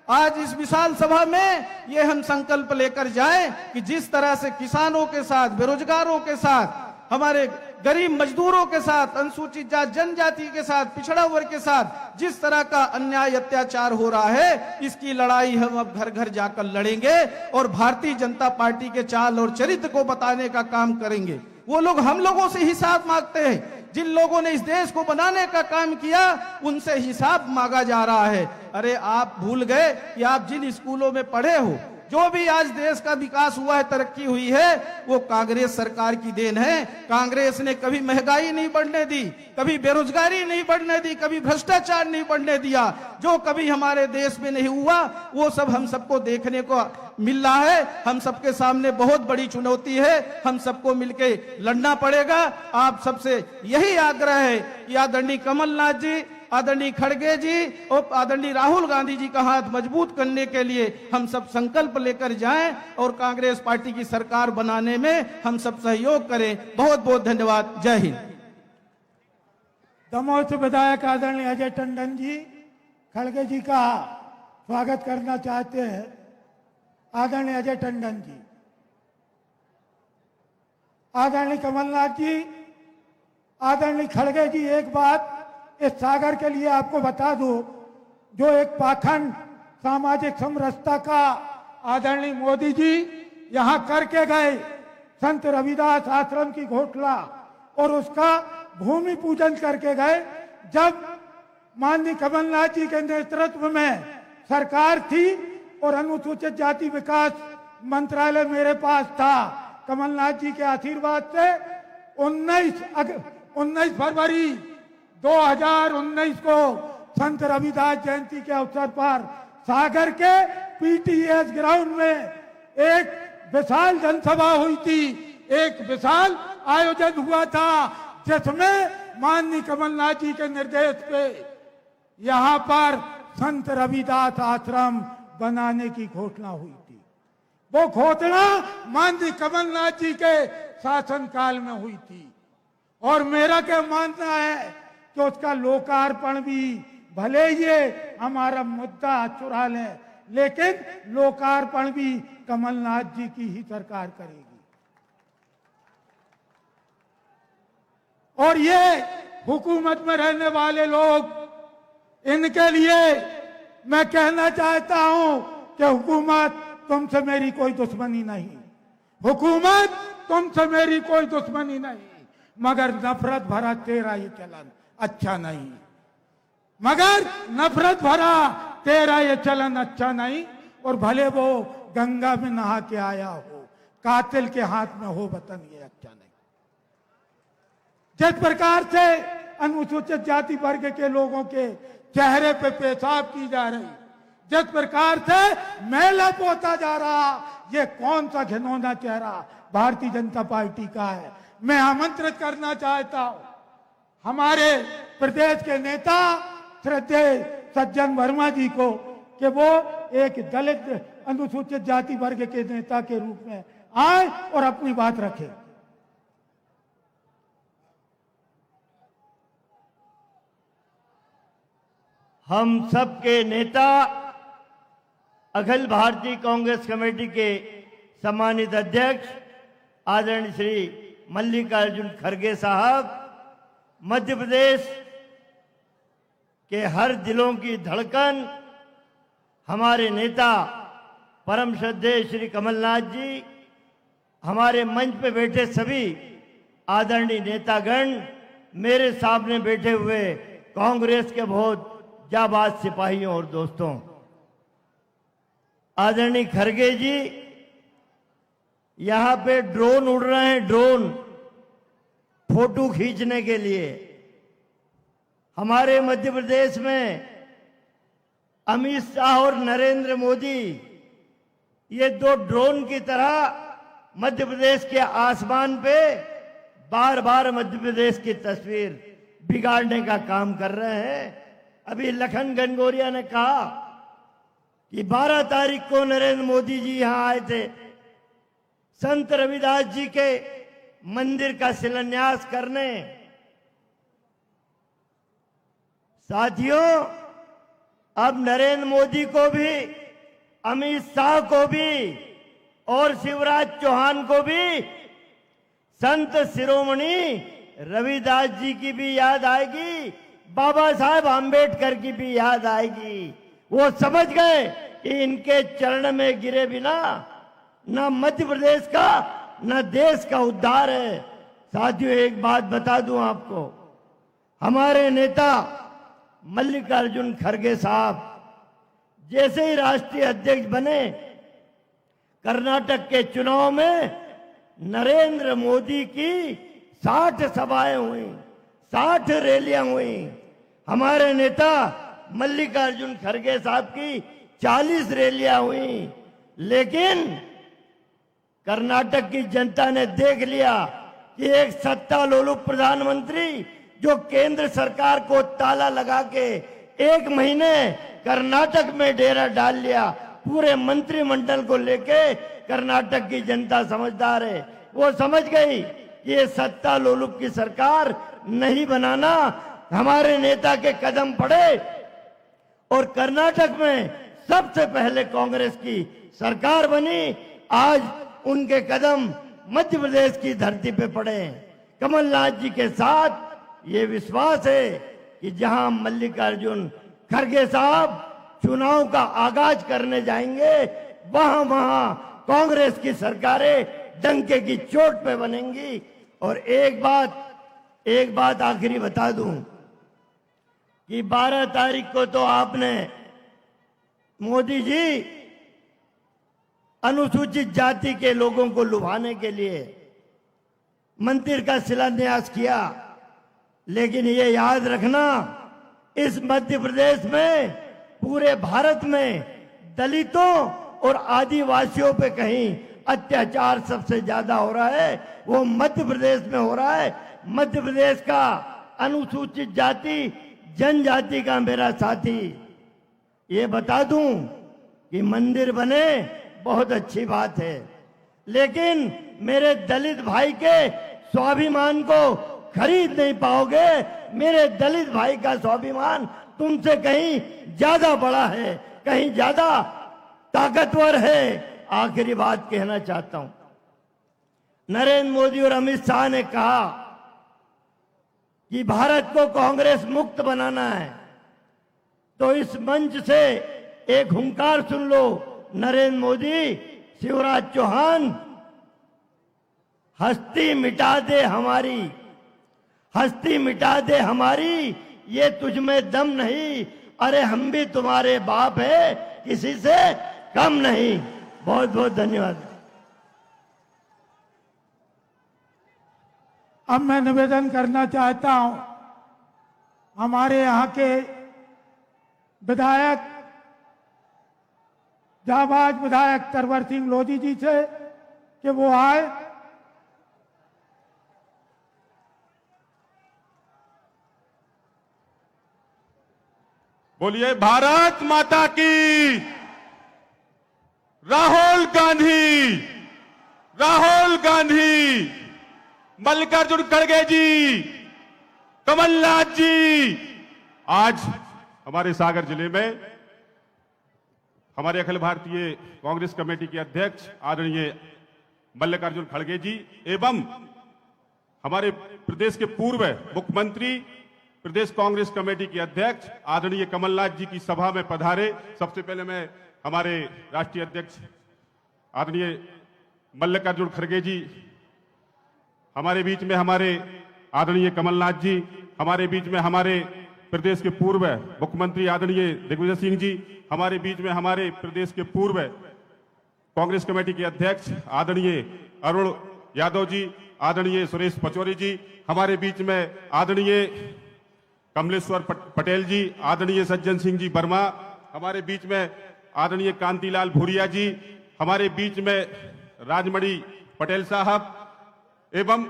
आज इस विशाल सभा में ये हम संकल्प लेकर जाएं कि जिस तरह से किसानों के साथ, बेरोजगारों के साथ, हमारे गरीब मजदूरों के साथ, अनुसूचित जाति जनजाति के साथ, पिछड़ा वर्ग के साथ जिस तरह का अन्याय अत्याचार हो रहा है, इसकी लड़ाई हम अब घर घर जाकर लड़ेंगे और भारतीय जनता पार्टी के चाल और चरित्र को बताने का काम करेंगे। वो लोग हम लोगों से हिसाब मांगते हैं, जिन लोगों ने इस देश को बनाने का काम किया उनसे हिसाब मांगा जा रहा है। अरे आप भूल गए कि आप जिन स्कूलों में पढ़े हो, जो भी आज देश का विकास हुआ है, तरक्की हुई है, वो कांग्रेस सरकार की देन है। कांग्रेस ने कभी महंगाई नहीं बढ़ने दी, कभी बेरोजगारी नहीं बढ़ने दी, कभी भ्रष्टाचार नहीं बढ़ने दिया। जो कभी हमारे देश में नहीं हुआ वो सब हम सबको देखने को मिल रहा है। हम सबके सामने बहुत बड़ी चुनौती है, हम सबको मिलके लड़ना पड़ेगा। आप सबसे यही आग्रह है कि आदरणीय कमलनाथ जी, आदरणीय खड़गे जी और आदरणीय राहुल गांधी जी का हाथ मजबूत करने के लिए हम सब संकल्प लेकर जाएं और कांग्रेस पार्टी की सरकार बनाने में हम सब सहयोग करें। बहुत बहुत धन्यवाद। जय हिंद। दमोह से विधायक आदरणीय अजय टंडन जी खड़गे जी का स्वागत करना चाहते हैं। आदरणीय अजय टंडन जी, आदरणीय कमलनाथ जी, आदरणीय खड़गे जी, एक बात इस सागर के लिए आपको बता दूं, जो एक पाखंड सामाजिक समरसता का आदरणीय मोदी जी यहां करके गए, संत रविदास आश्रम की घोषणा और उसका भूमि पूजन करके गए। जब माननीय कमलनाथ जी के नेतृत्व में सरकार थी और अनुसूचित जाति विकास मंत्रालय मेरे पास था, कमलनाथ जी के आशीर्वाद से 19 फरवरी 2019 को संत रविदास जयंती के अवसर पर सागर के पीटीएस ग्राउंड में एक विशाल जनसभा हुई थी, एक विशाल आयोजन हुआ था, जिसमें माननीय कमलनाथ जी के निर्देश पे यहाँ पर संत रविदास आश्रम बनाने की घोषणा हुई थी। वो घोषणा माननीय कमलनाथ जी के शासनकाल में हुई थी और मेरा क्या मानना है कि उसका लोकार्पण भी, भले ये हमारा मुद्दा चुरा ले, लेकिन लोकार्पण भी कमलनाथ जी की ही सरकार करेगी। और ये हुकूमत में रहने वाले लोग, इनके लिए मैं कहना चाहता हूं कि हुकूमत तुमसे मेरी कोई दुश्मनी नहीं, हुकूमत तुमसे मेरी कोई दुश्मनी नहीं, मगर नफरत भरा तेरा ये चलन अच्छा नहीं, मगर नफरत भरा तेरा ये चलन अच्छा नहीं। और भले वो गंगा में नहा के आया हो, कातिल के हाथ में हो वतन, ये अच्छा नहीं। जिस प्रकार से अनुसूचित जाति वर्ग के लोगों के चेहरे पे पेशाब की जा रही, जिस प्रकार से मैला पोता जा रहा, ये कौन सा घिनौना चेहरा भारतीय जनता पार्टी का है। मैं आमंत्रित करना चाहता हूं हमारे प्रदेश के नेता श्रद्धेय सज्जन वर्मा जी को कि वो एक दलित अनुसूचित जाति वर्ग के नेता के रूप में आए और अपनी बात रखें। हम सबके नेता अखिल भारतीय कांग्रेस कमेटी के सम्मानित अध्यक्ष आदरणीय श्री मल्लिकार्जुन खड़गे साहब, मध्य प्रदेश के हर दिलों की धड़कन, हमारे नेता परम श्रद्धेय श्री कमलनाथ जी, हमारे मंच पे बैठे सभी आदरणीय नेतागण, मेरे सामने बैठे हुए कांग्रेस के बहुत जाबाज सिपाहियों और दोस्तों, आदरणीय खड़गे जी, यहां पे ड्रोन उड़ रहे हैं, ड्रोन फोटो खींचने के लिए। हमारे मध्य प्रदेश में अमित शाह और नरेंद्र मोदी ये दो ड्रोन की तरह मध्य प्रदेश के आसमान पे बार बार मध्य प्रदेश की तस्वीर बिगाड़ने का काम कर रहे हैं। अभी लखन घनघोरिया ने कहा कि 12 तारीख को नरेंद्र मोदी जी यहां आए थे संत रविदास जी के मंदिर का शिलान्यास करने। साथियों, अब नरेंद्र मोदी को भी, अमित शाह को भी और शिवराज चौहान को भी संत शिरोमणि रविदास जी की भी याद आएगी, बाबा साहेब आम्बेडकर की भी याद आएगी। वो समझ गए कि इनके चरण में गिरे बिना न मध्य प्रदेश का न देश का उद्धार है। साथियों, एक बात बता दूं आपको, हमारे नेता मल्लिकार्जुन खड़गे साहब जैसे ही राष्ट्रीय अध्यक्ष बने, कर्नाटक के चुनाव में नरेंद्र मोदी की 60 सभाएं हुई, 60 रैलियां हुई। हमारे नेता मल्लिकार्जुन खड़गे साहब की 40 रैलियां हुई। लेकिन कर्नाटक की जनता ने देख लिया कि एक सत्ता लोलुप प्रधानमंत्री जो केंद्र सरकार को ताला लगा के 1 महीने कर्नाटक में डेरा डाल लिया, पूरे मंत्रिमंडल को लेके कर्नाटक की जनता समझदार है। वो समझ गई कि ये सत्ता लोलुप की सरकार नहीं बनाना, हमारे नेता के कदम पड़े और कर्नाटक में सबसे पहले कांग्रेस की सरकार बनी। आज उनके कदम मध्य प्रदेश की धरती पे पड़े। कमलनाथ जी के साथ ये विश्वास है कि जहां मल्लिकार्जुन खड़गे साहब चुनाव का आगाज करने जाएंगे, वहां वहां कांग्रेस की सरकारें डंके की चोट पे बनेंगी। और एक बात आखिरी बता दूं कि 12 तारीख को तो आपने, मोदी जी, अनुसूचित जाति के लोगों को लुभाने के लिए मंदिर का शिलान्यास किया। लेकिन ये याद रखना, इस मध्य प्रदेश में, पूरे भारत में दलितों और आदिवासियों पे कहीं अत्याचार सबसे ज्यादा हो रहा है, वो मध्य प्रदेश में हो रहा है। मध्य प्रदेश का अनुसूचित जाति जनजाति का मेरा साथी, ये बता दूं कि मंदिर बने बहुत अच्छी बात है, लेकिन मेरे दलित भाई के स्वाभिमान को खरीद नहीं पाओगे। मेरे दलित भाई का स्वाभिमान तुमसे कहीं ज्यादा बड़ा है, कहीं ज्यादा ताकतवर है। आखिरी बात कहना चाहता हूं, नरेंद्र मोदी और अमित शाह ने कहा कि भारत को कांग्रेस मुक्त बनाना है, तो इस मंच से एक हुंकार सुन लो, नरेंद्र मोदी, शिवराज चौहान, हस्ती मिटा दे हमारी, हस्ती मिटा दे हमारी, ये तुझ में दम नहीं, अरे हम भी तुम्हारे बाप है, किसी से कम नहीं। बहुत बहुत धन्यवाद। अब मैं निवेदन करना चाहता हूं हमारे यहाँ के विधायक, जाबाज विधायक तरवर सिंह लोधी जी से कि वो आए। बोलिए भारत माता की। राहुल गांधी, राहुल गांधी, मल्लिकार्जुन खड़गे जी, कमलनाथ जी। आज हमारे सागर जिले में हमारे अखिल भारतीय कांग्रेस कमेटी के अध्यक्ष आदरणीय मल्लिकार्जुन खड़गे जी एवं हमारे प्रदेश के पूर्व मुख्यमंत्री, प्रदेश कांग्रेस कमेटी के अध्यक्ष आदरणीय कमलनाथ जी की सभा में पधारे। सबसे पहले मैं हमारे राष्ट्रीय अध्यक्ष आदरणीय मल्लिकार्जुन खड़गे जी हमारे बीच में, हमारे आदरणीय कमलनाथ जी हमारे बीच में, हमारे प्रदेश के पूर्व मुख्यमंत्री आदरणीय दिग्विजय सिंह जी हमारे बीच में, हमारे प्रदेश के पूर्व कांग्रेस कमेटी के अध्यक्ष आदरणीय अरुण यादव जी, आदरणीय सुरेश पचौरी जी हमारे बीच में, आदरणीय कमलेश्वर पटेल जी, आदरणीय सज्जन सिंह जी वर्मा, हमारे बीच में आदरणीय कांतिलाल भूरिया जी, हमारे बीच में राजमणि पटेल साहब एवं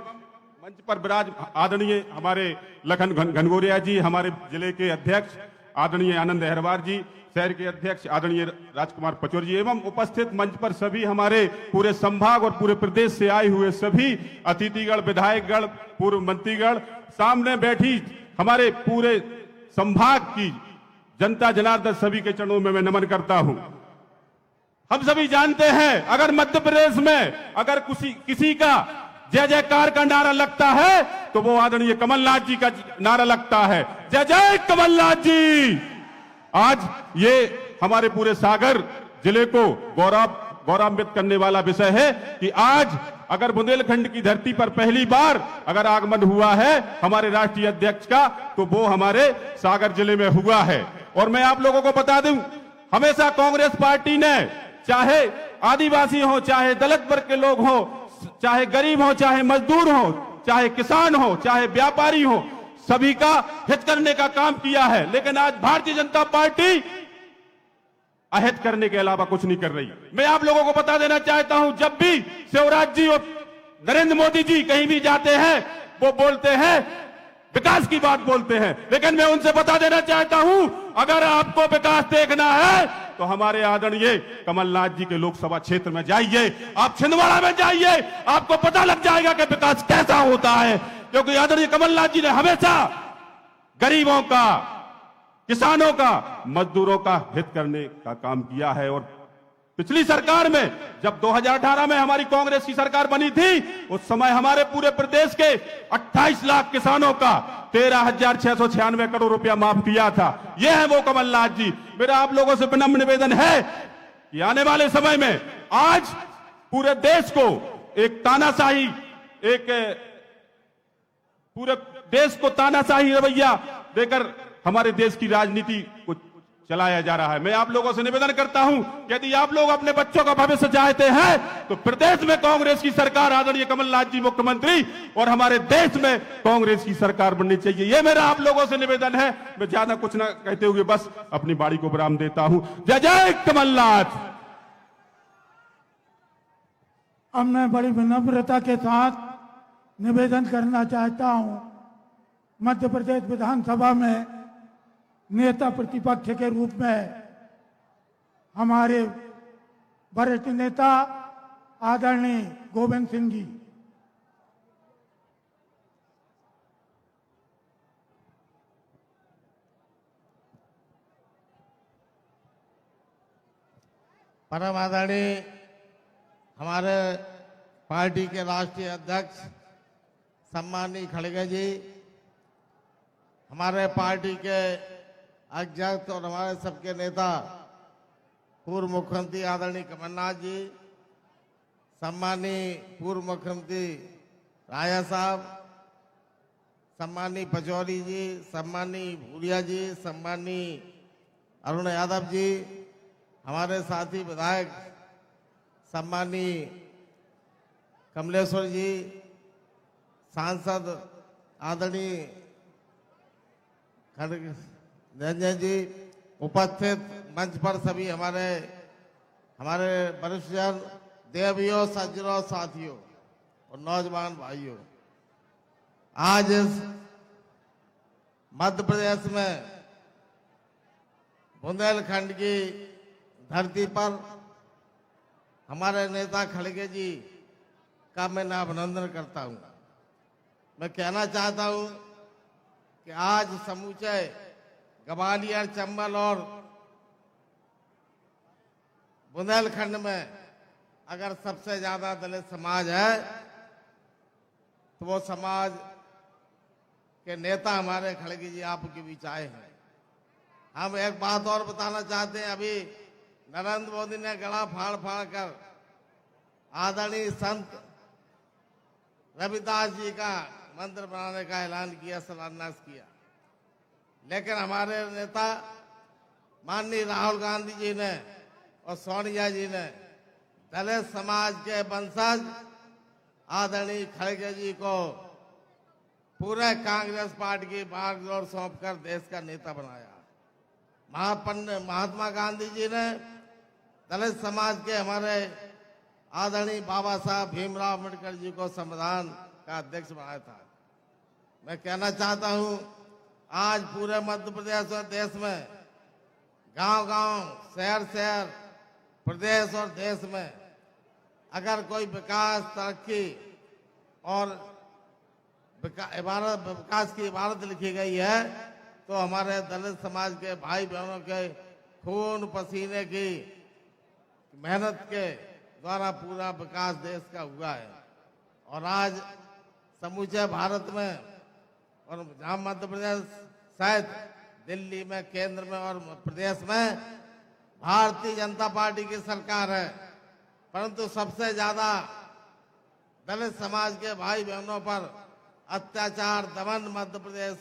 मंच पर विराज आदरणीय हमारे लखन घनगोरिया जी, हमारे जिले के अध्यक्ष आदरणीय आनंद अहरवार जी, शहर के अध्यक्ष आदरणीय राजकुमार पचौर जी एवं उपस्थित मंच पर सभी हमारे पूरे संभाग और पूरे प्रदेश से आए हुए सभी अतिथिगण, विधायकगण, पूर्व मंत्रीगण, सामने बैठी हमारे पूरे संभाग की जनता जनार्दन, सभी के चरणों में मैं नमन करता हूं। हम सभी जानते हैं अगर मध्य प्रदेश में अगर किसी का जय जयकार का नारा लगता है तो वो आदरणीय कमलनाथ जी का नारा लगता है। जय जय कमलनाथ जी। आज ये हमारे पूरे सागर जिले को गौरवान्वित करने वाला विषय है कि आज अगर बुंदेलखंड की धरती पर पहली बार अगर आगमन हुआ है हमारे राष्ट्रीय अध्यक्ष का तो वो हमारे सागर जिले में हुआ है। और मैं आप लोगों को बता दूं, हमेशा कांग्रेस पार्टी ने चाहे आदिवासी हो, चाहे दलित वर्ग के लोग हो, चाहे गरीब हो, चाहे मजदूर हो, चाहे किसान हो, चाहे व्यापारी हो, सभी का हित करने का काम किया है। लेकिन आज भारतीय जनता पार्टी अहित करने के अलावा कुछ नहीं कर रही। मैं आप लोगों को बता देना चाहता हूं, जब भी शिवराज जी और नरेंद्र मोदी जी कहीं भी जाते हैं वो बोलते हैं विकास की बात बोलते हैं, लेकिन मैं उनसे बता देना चाहता हूं अगर आपको विकास देखना है तो हमारे आदरणीय कमलनाथ जी के लोकसभा क्षेत्र में जाइए, आप छिंदवाड़ा में जाइए, आपको पता लग जाएगा कि विकास कैसा होता है। क्योंकि आदरणीय कमलनाथ जी ने हमेशा गरीबों का, किसानों का, मजदूरों का हित करने का काम किया है। और पिछली सरकार में जब 2018 में हमारी कांग्रेस की सरकार बनी थी उस समय हमारे पूरे प्रदेश के 28 लाख किसानों का 13,696 करोड़ रुपया माफ किया था। यह है वो कमलनाथ जी। मेरा आप लोगों से विनम्र निवेदन है कि आने वाले समय में आज पूरे देश को एक तानाशाही, एक पूरे देश को तानाशाही रवैया देकर हमारे देश की राजनीति को चलाया जा रहा है। मैं आप लोगों से निवेदन करता हूं कि यदि आप लोग अपने बच्चों का भविष्य चाहते हैं तो प्रदेश में कांग्रेस की सरकार, आदरणीय कमलनाथ जी मुख्यमंत्री, और हमारे देश में कांग्रेस की सरकार बननी चाहिए। यह मेरा आप लोगों से निवेदन है। मैं ज्यादा कुछ ना कहते हुए बस अपनी बाड़ी को विराम देता हूं। जय जय कमलनाथ। अब मैं बड़ी विनम्रता के साथ निवेदन करना चाहता हूं, मध्य प्रदेश विधानसभा में नेता प्रतिपक्ष के रूप में हमारे वरिष्ठ नेता आदरणीय गोविंद सिंह जी। परम आदरणीय हमारे पार्टी के राष्ट्रीय अध्यक्ष सम्माननीय खड़गे जी, हमारे पार्टी के अध्यक्ष और हमारे सबके नेता पूर्व मुख्यमंत्री आदरणीय कमलनाथ जी, सम्माननीय पूर्व मुख्यमंत्री राजा साहब, सम्माननीय पचौरी जी, सम्माननीय भूरिया जी, सम्माननीय अरुण यादव जी, हमारे साथी विधायक सम्माननीय कमलेश्वर जी, सांसद आदरणीय रंजन जी, उपस्थित मंच पर सभी हमारे वरिष्ठ जन, देवियों, सज्जनों, साथियों और नौजवान भाइयों, आज इस मध्य प्रदेश में बुंदेलखंड की धरती पर हमारे नेता खड़गे जी का मैं अभिनंदन करता हूं। मैं कहना चाहता हूं कि आज समूचे ग्वालियर, चंबल और बुंदेलखंड में अगर सबसे ज्यादा दलित समाज है तो वो समाज के नेता हमारे खड़गे जी आपके बीच आए हैं। हम एक बात और बताना चाहते हैं, अभी नरेंद्र मोदी ने गला फाड़ फाड़ कर आदरणीय संत रविदास जी का मंदिर बनाने का ऐलान किया, शिलान्यास किया, लेकिन हमारे नेता माननीय राहुल गांधी जी ने और सोनिया जी ने दलित समाज के वंशज आदरणीय खड़गे जी को पूरे कांग्रेस पार्टी की बागडोर सौंपकर देश का नेता बनाया। महात्मा गांधी जी ने दलित समाज के हमारे आदरणीय बाबा साहब भीमराव अम्बेडकर जी को संविधान का अध्यक्ष बनाया था। मैं कहना चाहता हूं, आज पूरे मध्य प्रदेश और देश में, गांव-गांव, शहर-शहर, प्रदेश और देश में अगर कोई विकास, तरक्की और विकास की इबारत लिखी गई है तो हमारे दलित समाज के भाई बहनों के खून पसीने की मेहनत के द्वारा पूरा विकास देश का हुआ है। और आज समूचे भारत में और जहां मध्य प्रदेश सहित दिल्ली में, केंद्र में और प्रदेश में भारतीय जनता पार्टी की सरकार है, परंतु सबसे ज्यादा दलित समाज के भाई बहनों पर अत्याचार, दमन मध्य प्रदेश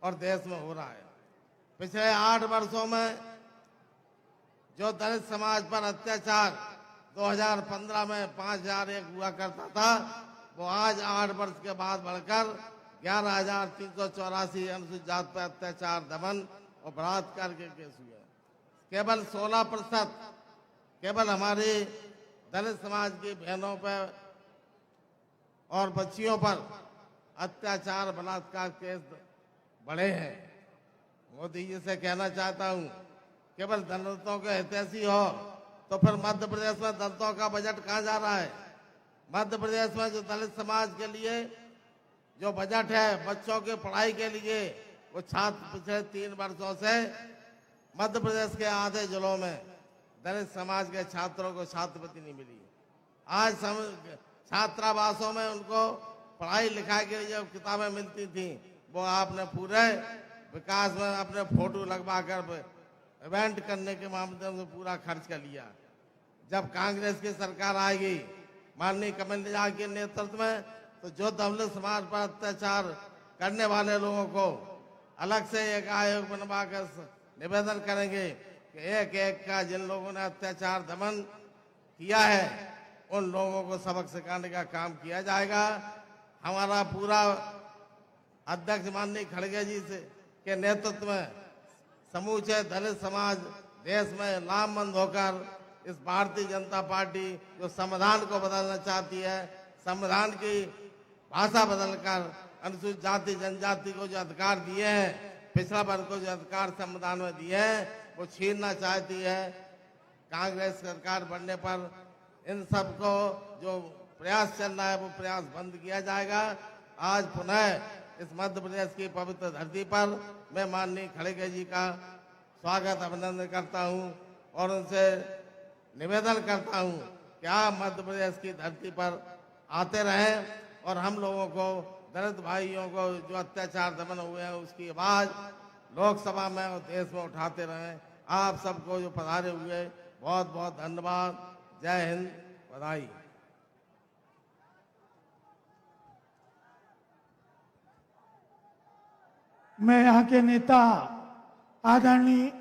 और देश में हो रहा है। पिछले 8 वर्षों में जो दलित समाज पर अत्याचार 2015 में 5001 हुआ करता था, वो आज 8 वर्ष के बाद बढ़कर 11,384 अनुसूचित जाति पर अत्याचार, दमन और बलात्कार के केस हुए। केवल 16% केवल हमारी दलित समाज की बहनों पर और बच्चियों पर अत्याचार, बलात्कार केस बढ़े हैं। मोदी जी से कहना चाहता हूं, केवल दलितों के हितैषी हो तो फिर मध्य प्रदेश में दलितों का बजट कहां जा रहा है? मध्य प्रदेश में जो दलित समाज के लिए जो बजट है बच्चों की पढ़ाई के लिए, वो छात्र पिछले 3 वर्षों से मध्य प्रदेश के आधे जिलों में दलित समाज के छात्रों को छात्रवृत्ति नहीं मिली। आज छात्रावासों में उनको पढ़ाई लिखाई के लिए जो किताबें मिलती थी, वो आपने पूरे विकास में अपने फोटो लगवा कर इवेंट करने के माध्यम से पूरा खर्च कर लिया। जब कांग्रेस की सरकार आएगी माननीय कमलनाथ जी के नेतृत्व में, तो जो दलित समाज पर अत्याचार करने वाले लोगों को अलग से एक आयोग बनवा कर निवेदन करेंगे कि एक का जिन लोगों ने अत्याचार, दमन किया है उन लोगों को सबक सिखाने का काम किया जाएगा। हमारा पूरा अध्यक्ष माननीय खड़गे जी के नेतृत्व में समूचे दलित समाज देश में लामबंद होकर इस भारतीय जनता पार्टी जो संविधान को बदलना चाहती है, संविधान की भाषा बदलकर अनुसूचित जाति जनजाति को जो अधिकार दिए हैं, पिछड़ा वर्ग को जो अधिकार संविधान में दिए हैं, वो छीनना चाहती है। कांग्रेस सरकार बनने पर इन सब को जो प्रयास चल रहा है वो प्रयास बंद किया जाएगा। आज पुनः इस मध्य प्रदेश की पवित्र धरती पर मैं माननीय खड़गे जी का स्वागत, अभिनंदन करता हूं और उनसे निवेदन करता हूं कि आप मध्य प्रदेश की धरती पर आते रहें और हम लोगों को, दलित भाइयों को जो अत्याचार, दमन हुए हैं उसकी आवाज लोकसभा में और देश में उठाते रहें। आप सबको जो पधारे हुए बहुत बहुत धन्यवाद। जय हिंद, बधाई। मैं यहाँ के नेता आदरणीय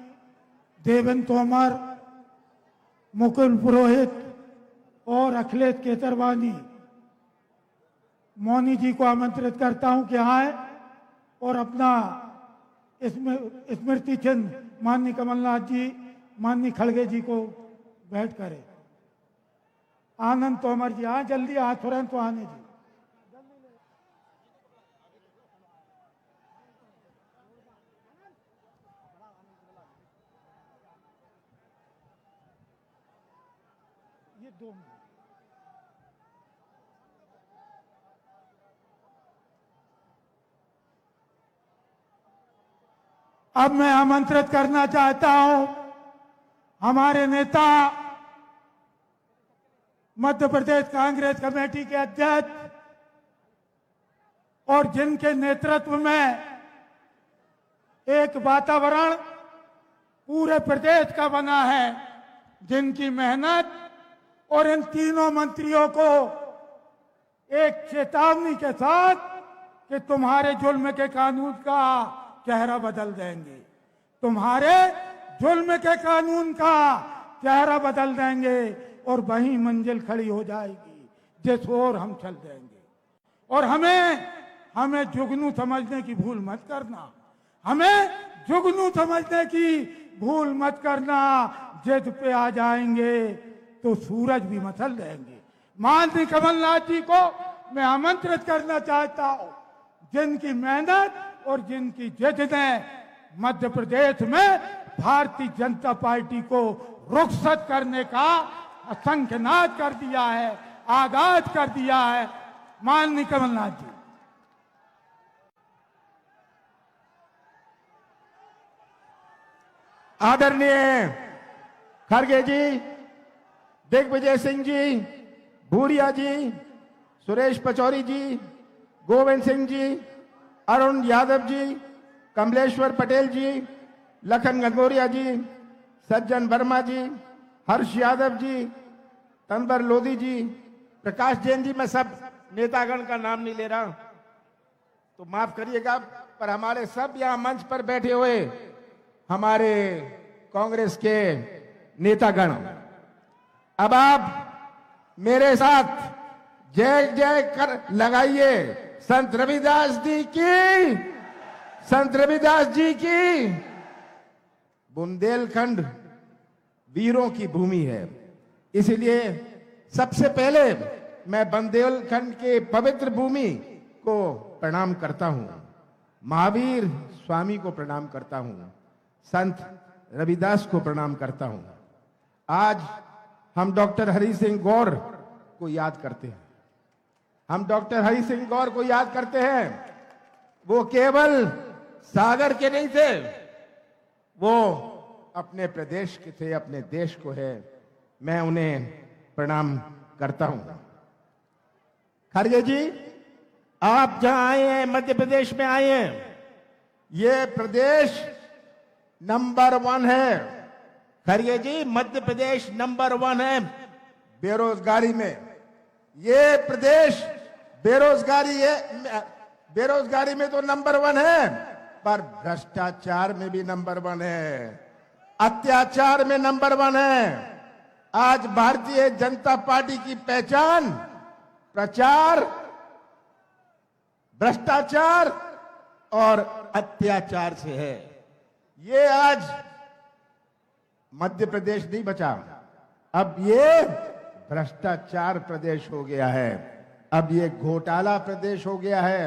देवेंद्र तोमर, मुकुल पुरोहित और अखिलेश केसरवानी मौनी जी को आमंत्रित करता हूं कि आए और अपना स्मृति चिन्ह माननीय कमलनाथ जी, माननीय खड़गे जी को भेंट करें। आनंद तोमर जी आए, जल्दी आ, तुरंत आने जी। ये 2 मिनट। अब मैं आमंत्रित करना चाहता हूं हमारे नेता, मध्य प्रदेश कांग्रेस कमेटी के अध्यक्ष और जिनके नेतृत्व में एक वातावरण पूरे प्रदेश का बना है, जिनकी मेहनत और इन तीनों मंत्रियों को एक चेतावनी के साथ कि तुम्हारे जुल्म के कानून का चेहरा बदल देंगे, तुम्हारे जुल्म के कानून का चेहरा बदल देंगे और वही मंजिल खड़ी हो जाएगी जिस ओर हम चल देंगे। और हमें जुगनू समझने की भूल मत करना, हमें जुगनू समझने की भूल मत करना। जिद पे आ जाएंगे तो सूरज भी मसल देंगे। माननीय कमलनाथ जी को मैं आमंत्रित करना चाहता हूं, जिनकी मेहनत और जिनकी जिद ने मध्य प्रदेश में भारतीय जनता पार्टी को रुखसत करने का असंख्यनाद कर दिया है, आगाज कर दिया है। माननीय कमलनाथ जी। आदरणीय खड़गे जी, दिग्विजय सिंह जी, भूरिया जी, सुरेश पचौरी जी, गोविंद सिंह जी, अरुण यादव जी, कमलेश्वर पटेल जी, लखन गंगोरिया जी, सज्जन वर्मा जी, हर्ष यादव जी, तनवर लोधी जी, प्रकाश जैन जी, मैं सब नेतागण का नाम नहीं ले रहा तो माफ करिएगा, पर हमारे सब यहाँ मंच पर बैठे हुए हमारे कांग्रेस के नेतागण, अब आप मेरे साथ जय जय कर लगाइए संत रविदास जी की, संत रविदास जी की। बुंदेलखंड वीरों की भूमि है, इसलिए सबसे पहले मैं बुंदेलखंड के पवित्र भूमि को प्रणाम करता हूं, महावीर स्वामी को प्रणाम करता हूं, संत रविदास को प्रणाम करता हूं। आज हम डॉक्टर हरि सिंह गौर को याद करते हैं, हम डॉक्टर हरि सिंह गौर को याद करते हैं। वो केवल सागर के नहीं थे, वो अपने प्रदेश के थे, अपने देश को है। मैं उन्हें प्रणाम करता हूं। खड़गे जी, आप जहां आए हैं, मध्य प्रदेश में आए हैं, ये प्रदेश नंबर 1 है। खड़गे जी, मध्य प्रदेश नंबर 1 है बेरोजगारी में। ये प्रदेश बेरोजगारी में तो नंबर 1 है, पर भ्रष्टाचार में भी नंबर 1 है, अत्याचार में नंबर 1 है। आज भारतीय जनता पार्टी की पहचान प्रचार, भ्रष्टाचार और अत्याचार से है। ये आज मध्य प्रदेश नहीं बचा, अब ये भ्रष्टाचार प्रदेश हो गया है, अब ये घोटाला प्रदेश हो गया है।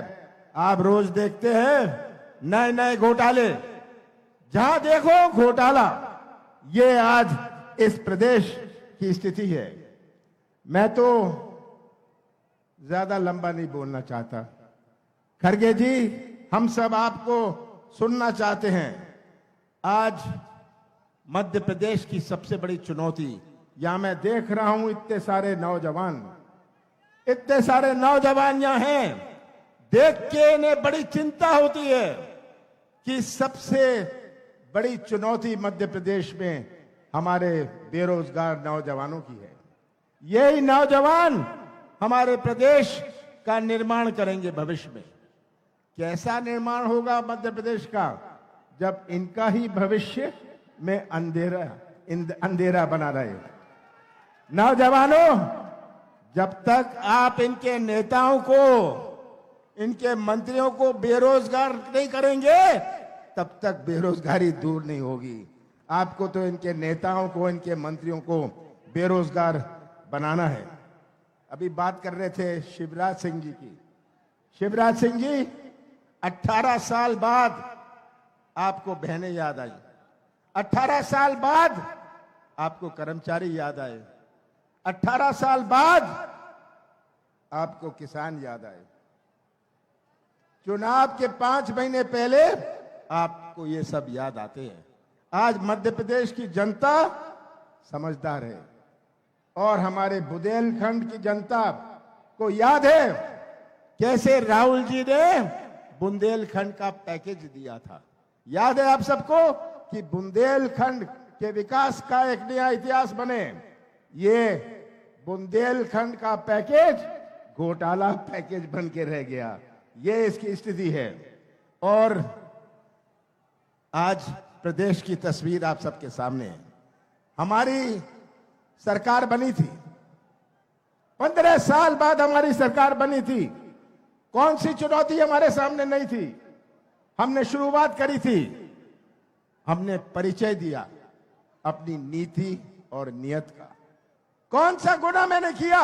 आप रोज देखते हैं नए नए घोटाले, जहां देखो घोटाला। ये आज इस प्रदेश की स्थिति है। मैं तो ज्यादा लंबा नहीं बोलना चाहता। खड़गे जी, हम सब आपको सुनना चाहते हैं। आज मध्य प्रदेश की सबसे बड़ी चुनौती, यहां मैं देख रहा हूं इतने सारे नौजवान यहां हैं, देख के इन्हें बड़ी चिंता होती है कि सबसे बड़ी चुनौती मध्य प्रदेश में हमारे बेरोजगार नौजवानों की है। यही नौजवान हमारे प्रदेश का निर्माण करेंगे भविष्य में। कैसा निर्माण होगा मध्य प्रदेश का, जब इनका ही भविष्य में अंधेरा बना रहे। नौजवानों, जब तक आप इनके नेताओं को, इनके मंत्रियों को बेरोजगार नहीं करेंगे, तब तक बेरोजगारी दूर नहीं होगी। आपको तो इनके नेताओं को, इनके मंत्रियों को बेरोजगार बनाना है। अभी बात कर रहे थे शिवराज सिंह जी की। शिवराज सिंह जी, 18 साल बाद आपको बहनें याद आई, 18 साल बाद आपको कर्मचारी याद आए, 18 साल बाद आपको किसान याद आए। चुनाव के 5 महीने पहले आपको ये सब याद आते हैं। आज मध्य प्रदेश की जनता समझदार है और हमारे बुंदेलखंड की जनता को याद है कैसे राहुल जी ने बुंदेलखंड का पैकेज दिया था। याद है आप सबको कि बुंदेलखंड के विकास का एक नया इतिहास बने। ये बुंदेलखंड का पैकेज घोटाला पैकेज बन के रह गया। ये इसकी स्थिति है। और आज प्रदेश की तस्वीर आप सबके सामने है। हमारी सरकार बनी थी, 15 साल बाद हमारी सरकार बनी थी। कौन सी चुनौती हमारे सामने नहीं थी? हमने शुरुआत करी थी हमने परिचय दिया अपनी नीति और नियत का। कौन सा गुनाह मैंने किया?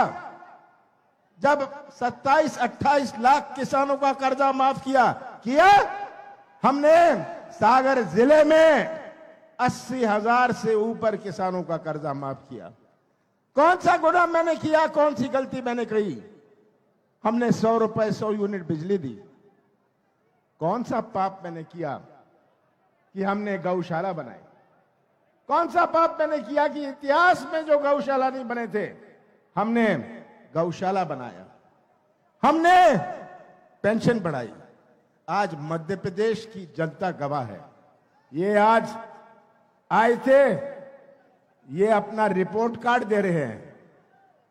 जब 27-28 लाख किसानों का कर्जा माफ किया हमने सागर जिले में 80,000 से ऊपर किसानों का कर्जा माफ किया। कौन सा गुनाह मैंने किया? कौन सी गलती मैंने कही? हमने 100 रुपए 100 यूनिट बिजली दी। कौन सा पाप मैंने किया कि हमने गौशाला बनाई? कौन सा पाप मैंने किया कि इतिहास में जो गौशाला नहीं बने थे हमने गौशाला बनाया, हमने पेंशन बढ़ाई। आज मध्य प्रदेश की जनता गवाह है। ये आज आए थे, ये अपना रिपोर्ट कार्ड दे रहे हैं,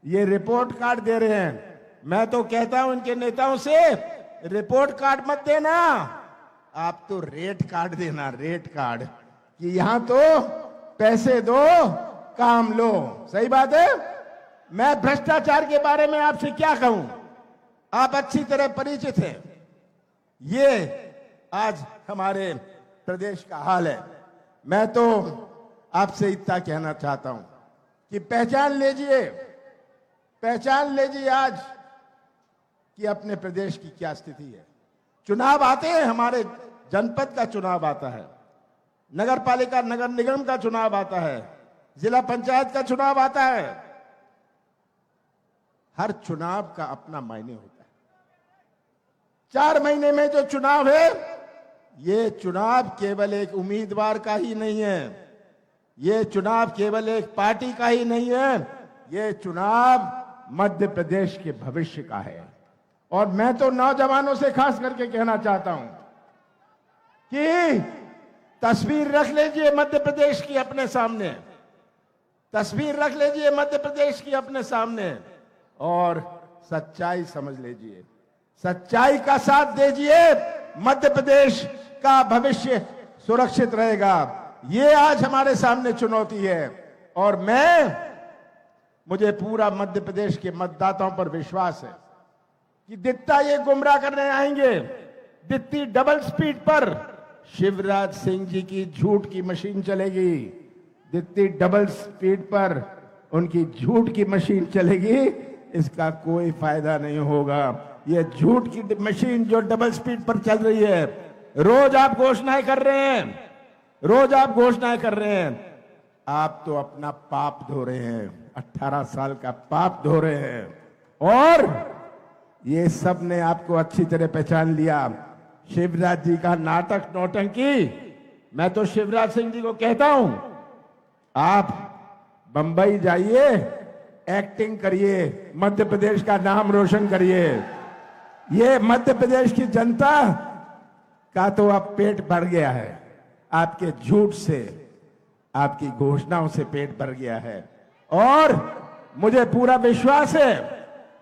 ये रिपोर्ट कार्ड दे रहे हैं। मैं तो कहता हूं इनके नेताओं से, रिपोर्ट कार्ड मत देना, आप तो रेट कार्ड देना, रेट कार्ड, कि यहां तो पैसे दो काम लो। सही बात है। मैं भ्रष्टाचार के बारे में आपसे क्या कहूं, आप अच्छी तरह परिचित हैं। ये आज हमारे प्रदेश का हाल है। मैं तो आपसे इतना कहना चाहता हूं कि पहचान लीजिए आज कि अपने प्रदेश की क्या स्थिति है। चुनाव आते हैं, हमारे जनपद का चुनाव आता है, नगर पालिका नगर निगम का चुनाव आता है, जिला पंचायत का चुनाव आता है। हर चुनाव का अपना मायने होता है। 4 महीने में जो चुनाव है, ये चुनाव केवल एक उम्मीदवार का ही नहीं है, ये चुनाव केवल एक पार्टी का ही नहीं है, ये चुनाव मध्य प्रदेश के भविष्य का है। और मैं तो नौजवानों से खास करके कहना चाहता हूं कि तस्वीर रख लीजिए मध्य प्रदेश की अपने सामने, तस्वीर रख लीजिए मध्य प्रदेश की अपने सामने और सच्चाई समझ लीजिए, सच्चाई का साथ दीजिए, मध्य प्रदेश का भविष्य सुरक्षित रहेगा। ये आज हमारे सामने चुनौती है और मुझे पूरा मध्य प्रदेश के मतदाताओं पर विश्वास है कि दित्ता ये गुमराह करने आएंगे, दित्ती डबल स्पीड पर शिवराज सिंह जी की झूठ की मशीन चलेगी, दित्ती डबल स्पीड पर उनकी झूठ की मशीन चलेगी, इसका कोई फायदा नहीं होगा। ये झूठ की मशीन जो डबल स्पीड पर चल रही है, रोज आप घोषणाएं कर रहे हैं, रोज आप घोषणाएं कर रहे हैं, आप तो अपना पाप धो रहे हैं, 18 साल का पाप धो रहे हैं। और ये सब ने आपको अच्छी तरह पहचान लिया। शिवराज जी का नाटक नौटंकी, मैं तो शिवराज सिंह जी को कहता हूं, आप बंबई जाइए, एक्टिंग करिए, मध्य प्रदेश का नाम रोशन करिए। ये मध्य प्रदेश की जनता का तो अब पेट भर गया है, आपके झूठ से, आपकी घोषणाओं से पेट भर गया है। और मुझे पूरा विश्वास है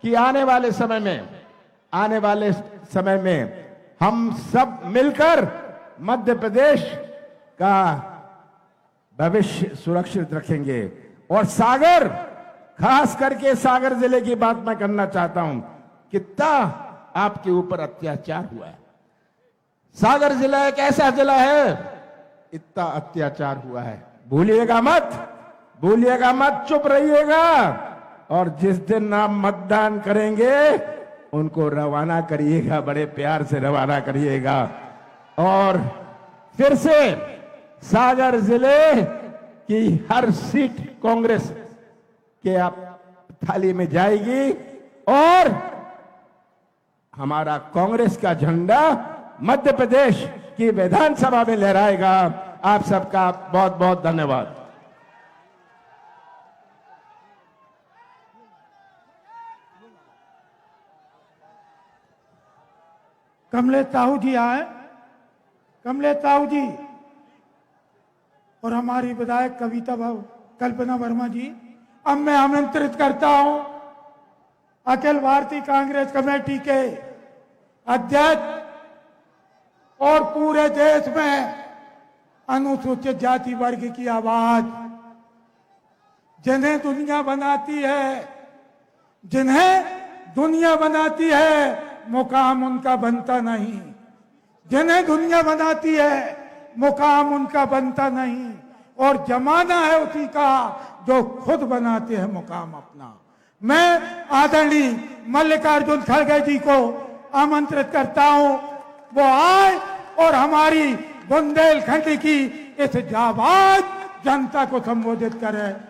कि आने वाले समय में हम सब मिलकर मध्य प्रदेश का भविष्य सुरक्षित रखेंगे। और सागर, खास करके सागर जिले की बात मैं करना चाहता हूं, कितना आपके ऊपर अत्याचार हुआ है। सागर जिला एक ऐसा जिला है, इतना अत्याचार हुआ है, भूलिएगा मत, चुप रहिएगा। और जिस दिन आप मतदान करेंगे उनको रवाना करिएगा, बड़े प्यार से रवाना करिएगा। और फिर से सागर जिले की हर सीट कांग्रेस के आप थाली में जाएगी और हमारा कांग्रेस का झंडा मध्य प्रदेश की विधानसभा में लहराएगा। आप सबका बहुत बहुत धन्यवाद। कमलेश साहू जी आए, कमलेश साहू जी और हमारी विधायक कल्पना वर्मा जी। अब मैं आमंत्रित करता हूं अखिल भारतीय कांग्रेस कमेटी के अध्यक्ष और पूरे देश में अनुसूचित जाति वर्ग की आवाज, जिन्हें दुनिया बनाती है मुकाम उनका बनता नहीं, जिन्हें दुनिया बनाती है मुकाम उनका बनता नहीं, और जमाना है उसी का जो खुद बनाते हैं मुकाम अपना। मैं आदरणीय मल्लिकार्जुन खड़गे जी को आमंत्रित करता हूं, वो आए और हमारी बुंदेलखंड की इस जाबाज जनता को संबोधित करें।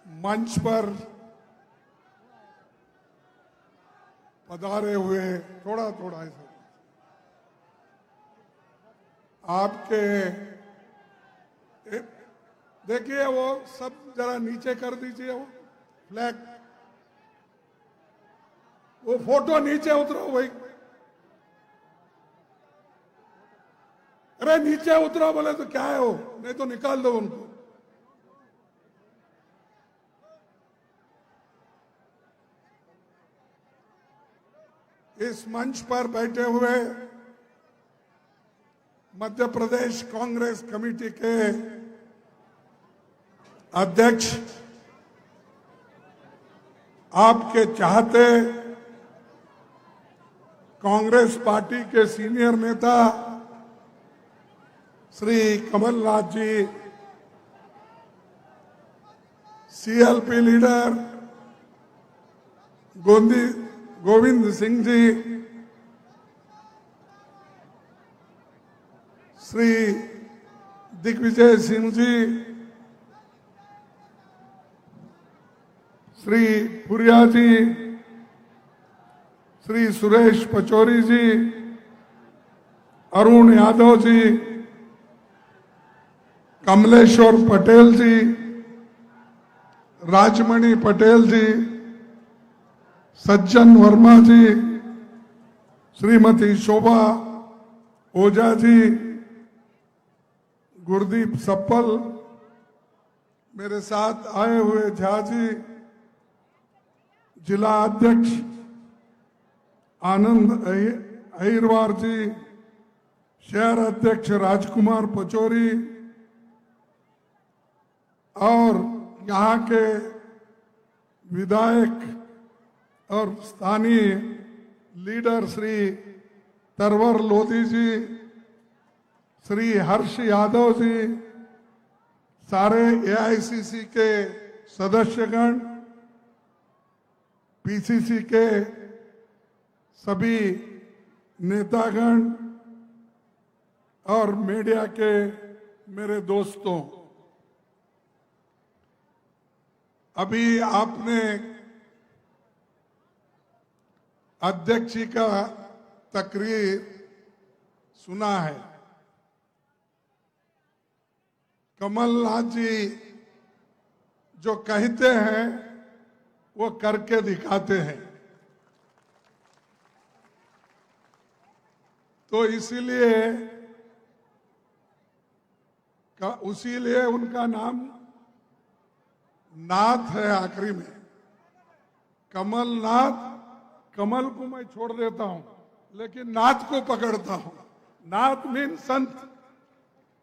मंच पर पधारे हुए थोड़ा थोड़ा ऐसा आपके देखिए, वो सब जरा नीचे कर दीजिए, वो फ्लैग, वो फोटो नीचे उतरो भाई। अरे नीचे उतरो बोले तो क्या है वो, नहीं तो निकाल दो उनको। इस मंच पर बैठे हुए मध्य प्रदेश कांग्रेस कमेटी के अध्यक्ष, आपके चाहते कांग्रेस पार्टी के सीनियर नेता श्री कमलनाथ जी, सीएलपी लीडर गोविंद सिंह जी, श्री दिग्विजय सिंह जी, श्री पुरिया जी, श्री सुरेश पचौरी जी, अरुण यादव जी, कमलेश्वर पटेल जी, राजमणि पटेल जी, सज्जन वर्मा जी, श्रीमती शोभा ओझा जी, गुरदीप सप्पल, मेरे साथ आए हुए झा जी, जिला अध्यक्ष आनंद अहिरवार जी, शहर अध्यक्ष राजकुमार पचौरी और यहाँ के विधायक और स्थानीय लीडर श्री तरवर लोधी जी, श्री हर्ष यादव जी, सारे एआईसीसी के सदस्यगण, पीसीसी के सभी नेतागण और मीडिया के मेरे दोस्तों, अभी आपने अध्यक्ष जी का तकरीर सुना है। कमलनाथ जी जो कहते हैं वो करके दिखाते हैं, तो इसीलिए उनका नाम नाथ है आखिरी में। कमलनाथ, कमल को मैं छोड़ देता हूं लेकिन नाथ को पकड़ता हूं। नाथ मीन संत।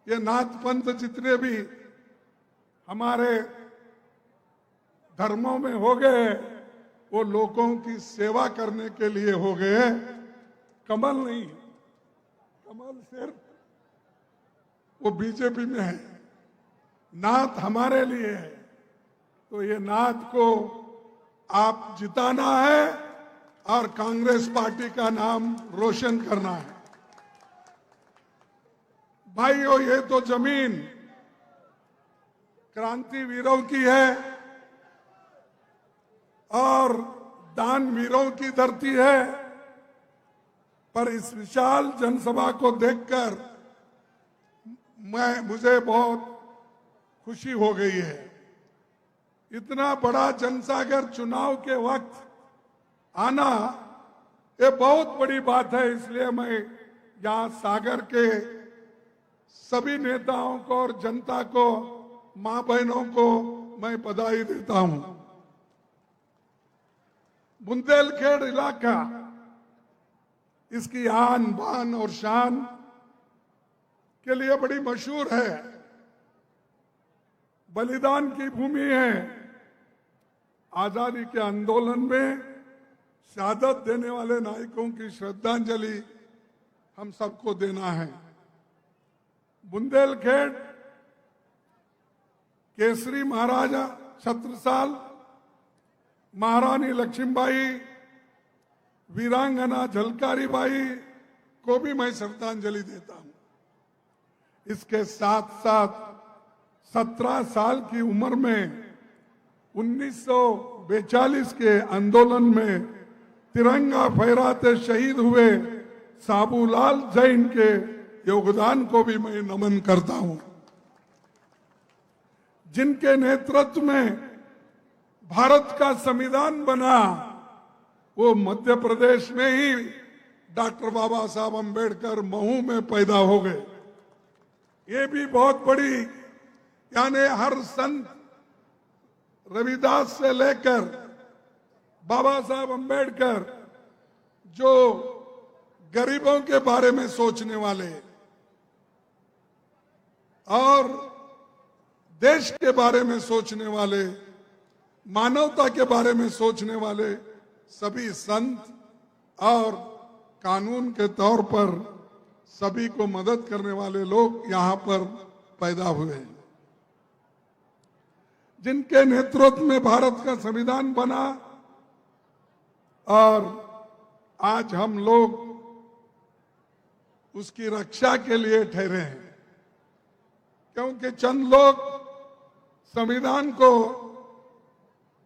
ये नाथ पंथ जितने भी हमारे धर्मों में हो गए वो लोगों की सेवा करने के लिए हो गए, कमल नहीं। कमल सिर्फ वो बीजेपी में है, नाथ हमारे लिए है। तो ये नाथ को आप जिताना है और कांग्रेस पार्टी का नाम रोशन करना है। भाइयों, ये तो जमीन क्रांतिवीरों की है और दानवीरों की धरती है, पर इस विशाल जनसभा को देखकर मुझे बहुत खुशी हो गई है। इतना बड़ा जनसागर चुनाव के वक्त आना ये बहुत बड़ी बात है। इसलिए मैं यहाँ सागर के सभी नेताओं को और जनता को, मां बहनों को मैं बधाई देता हूं। बुंदेलखंड इलाका इसकी आन बान और शान के लिए बड़ी मशहूर है, बलिदान की भूमि है। आजादी के आंदोलन में शहादत देने वाले नायकों की श्रद्धांजलि हम सबको देना है। बुंदेलखंड केसरी महाराजा छत्रसाल, महारानी लक्ष्मीबाई, वीरांगना झलकारी बाई को भी मैं श्रद्धांजलि देता हूं। इसके साथ साथ 17 साल की उम्र में 1942 के आंदोलन में तिरंगा फहराते शहीद हुए साबूलाल जैन के योगदान को भी मैं नमन करता हूं, जिनके नेतृत्व में भारत का संविधान बना। वो मध्य प्रदेश में ही डॉक्टर बाबा साहब अंबेडकर महू में पैदा हो गए। ये भी बहुत बड़ी, यानी हर संत रविदास से लेकर बाबा साहब अंबेडकर जो गरीबों के बारे में सोचने वाले और देश के बारे में सोचने वाले, मानवता के बारे में सोचने वाले सभी संत और कानून के तौर पर सभी को मदद करने वाले लोग यहां पर पैदा हुए हैं, जिनके नेतृत्व में भारत का संविधान बना। और आज हम लोग उसकी रक्षा के लिए ठहरे हैं, क्योंकि चंद लोग संविधान को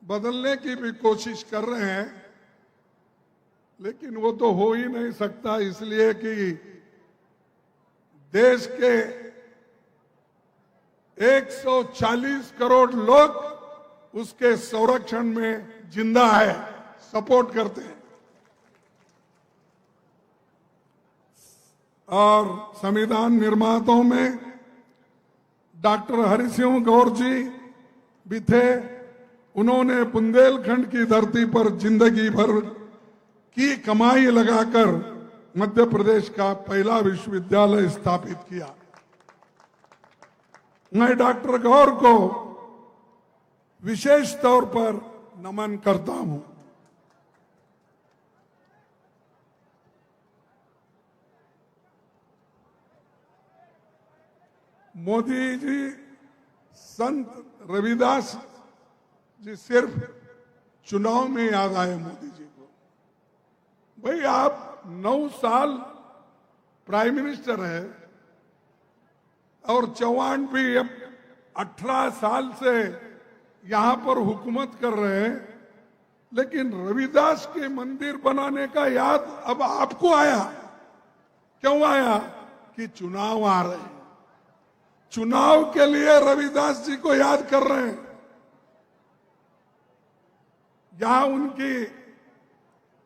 बदलने की भी कोशिश कर रहे हैं, लेकिन वो तो हो ही नहीं सकता, इसलिए कि देश के 140 करोड़ लोग उसके संरक्षण में जिंदा है, सपोर्ट करते हैं। और संविधान निर्माताओं में डॉक्टर हरि सिंह गौर जी भी थे। उन्होंने बुंदेलखंड की धरती पर जिंदगी भर की कमाई लगाकर मध्य प्रदेश का पहला विश्वविद्यालय स्थापित किया। मैं डॉक्टर गौर को विशेष तौर पर नमन करता हूं। मोदी जी, संत रविदास जी सिर्फ चुनाव में याद आए मोदी जी को। भाई आप 9 साल प्राइम मिनिस्टर है और चौहान भी अब 18 साल से यहां पर हुकूमत कर रहे हैं, लेकिन रविदास के मंदिर बनाने का याद अब आपको आया। क्यों आया? कि चुनाव आ रहे हैं, चुनाव के लिए रविदास जी को याद कर रहे हैं। यहां उनकी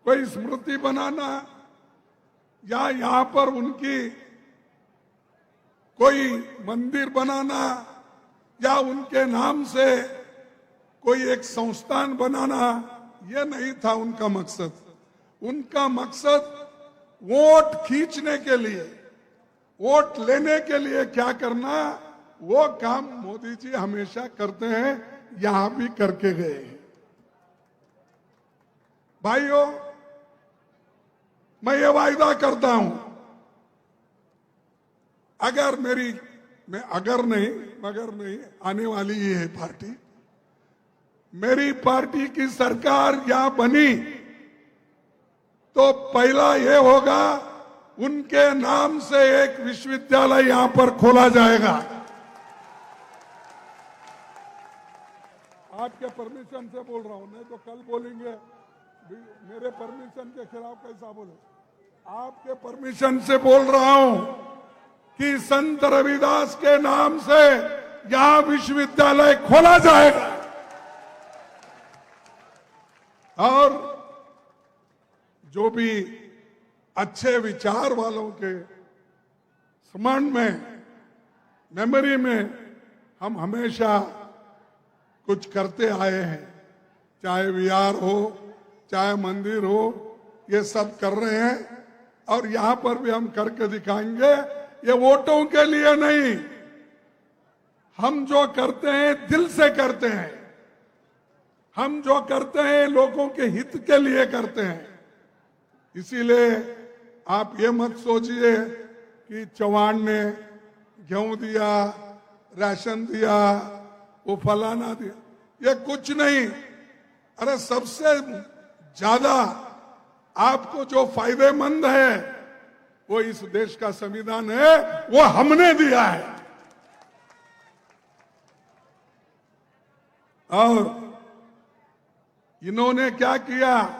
कोई स्मृति बनाना या यहां पर उनकी कोई मंदिर बनाना या उनके नाम से कोई एक संस्थान बनाना, यह नहीं था उनका मकसद। उनका मकसद वोट खींचने के लिए, वोट लेने के लिए क्या करना, वो काम मोदी जी हमेशा करते हैं, यहां भी करके गए हैं। भाइयों, मैं ये वायदा करता हूं, अगर अगर नहीं मगर नहीं आने वाली ये है पार्टी, मेरी पार्टी की सरकार यहां बनी तो पहला ये होगा, उनके नाम से एक विश्वविद्यालय यहां पर खोला जाएगा। आपके परमिशन से बोल रहा हूं, नहीं तो कल बोलेंगे मेरे परमिशन के खिलाफ कैसा बोले। आपके परमिशन से बोल रहा हूं कि संत रविदास के नाम से यहां विश्वविद्यालय खोला जाएगा। और जो भी अच्छे विचार वालों के स्मरण में, मेमोरी में हम हमेशा कुछ करते आए हैं, चाहे विहार हो, चाहे मंदिर हो, ये सब कर रहे हैं। और यहां पर भी हम करके दिखाएंगे। ये वोटों के लिए नहीं, हम जो करते हैं दिल से करते हैं। हम जो करते हैं लोगों के हित के लिए करते हैं। इसीलिए आप ये मत सोचिए कि चौहान ने गेहूं दिया, राशन दिया, वो फलाना दिया, ये कुछ नहीं। अरे सबसे ज्यादा आपको जो फायदेमंद है वो इस देश का संविधान है, वो हमने दिया है। और इन्होंने क्या किया,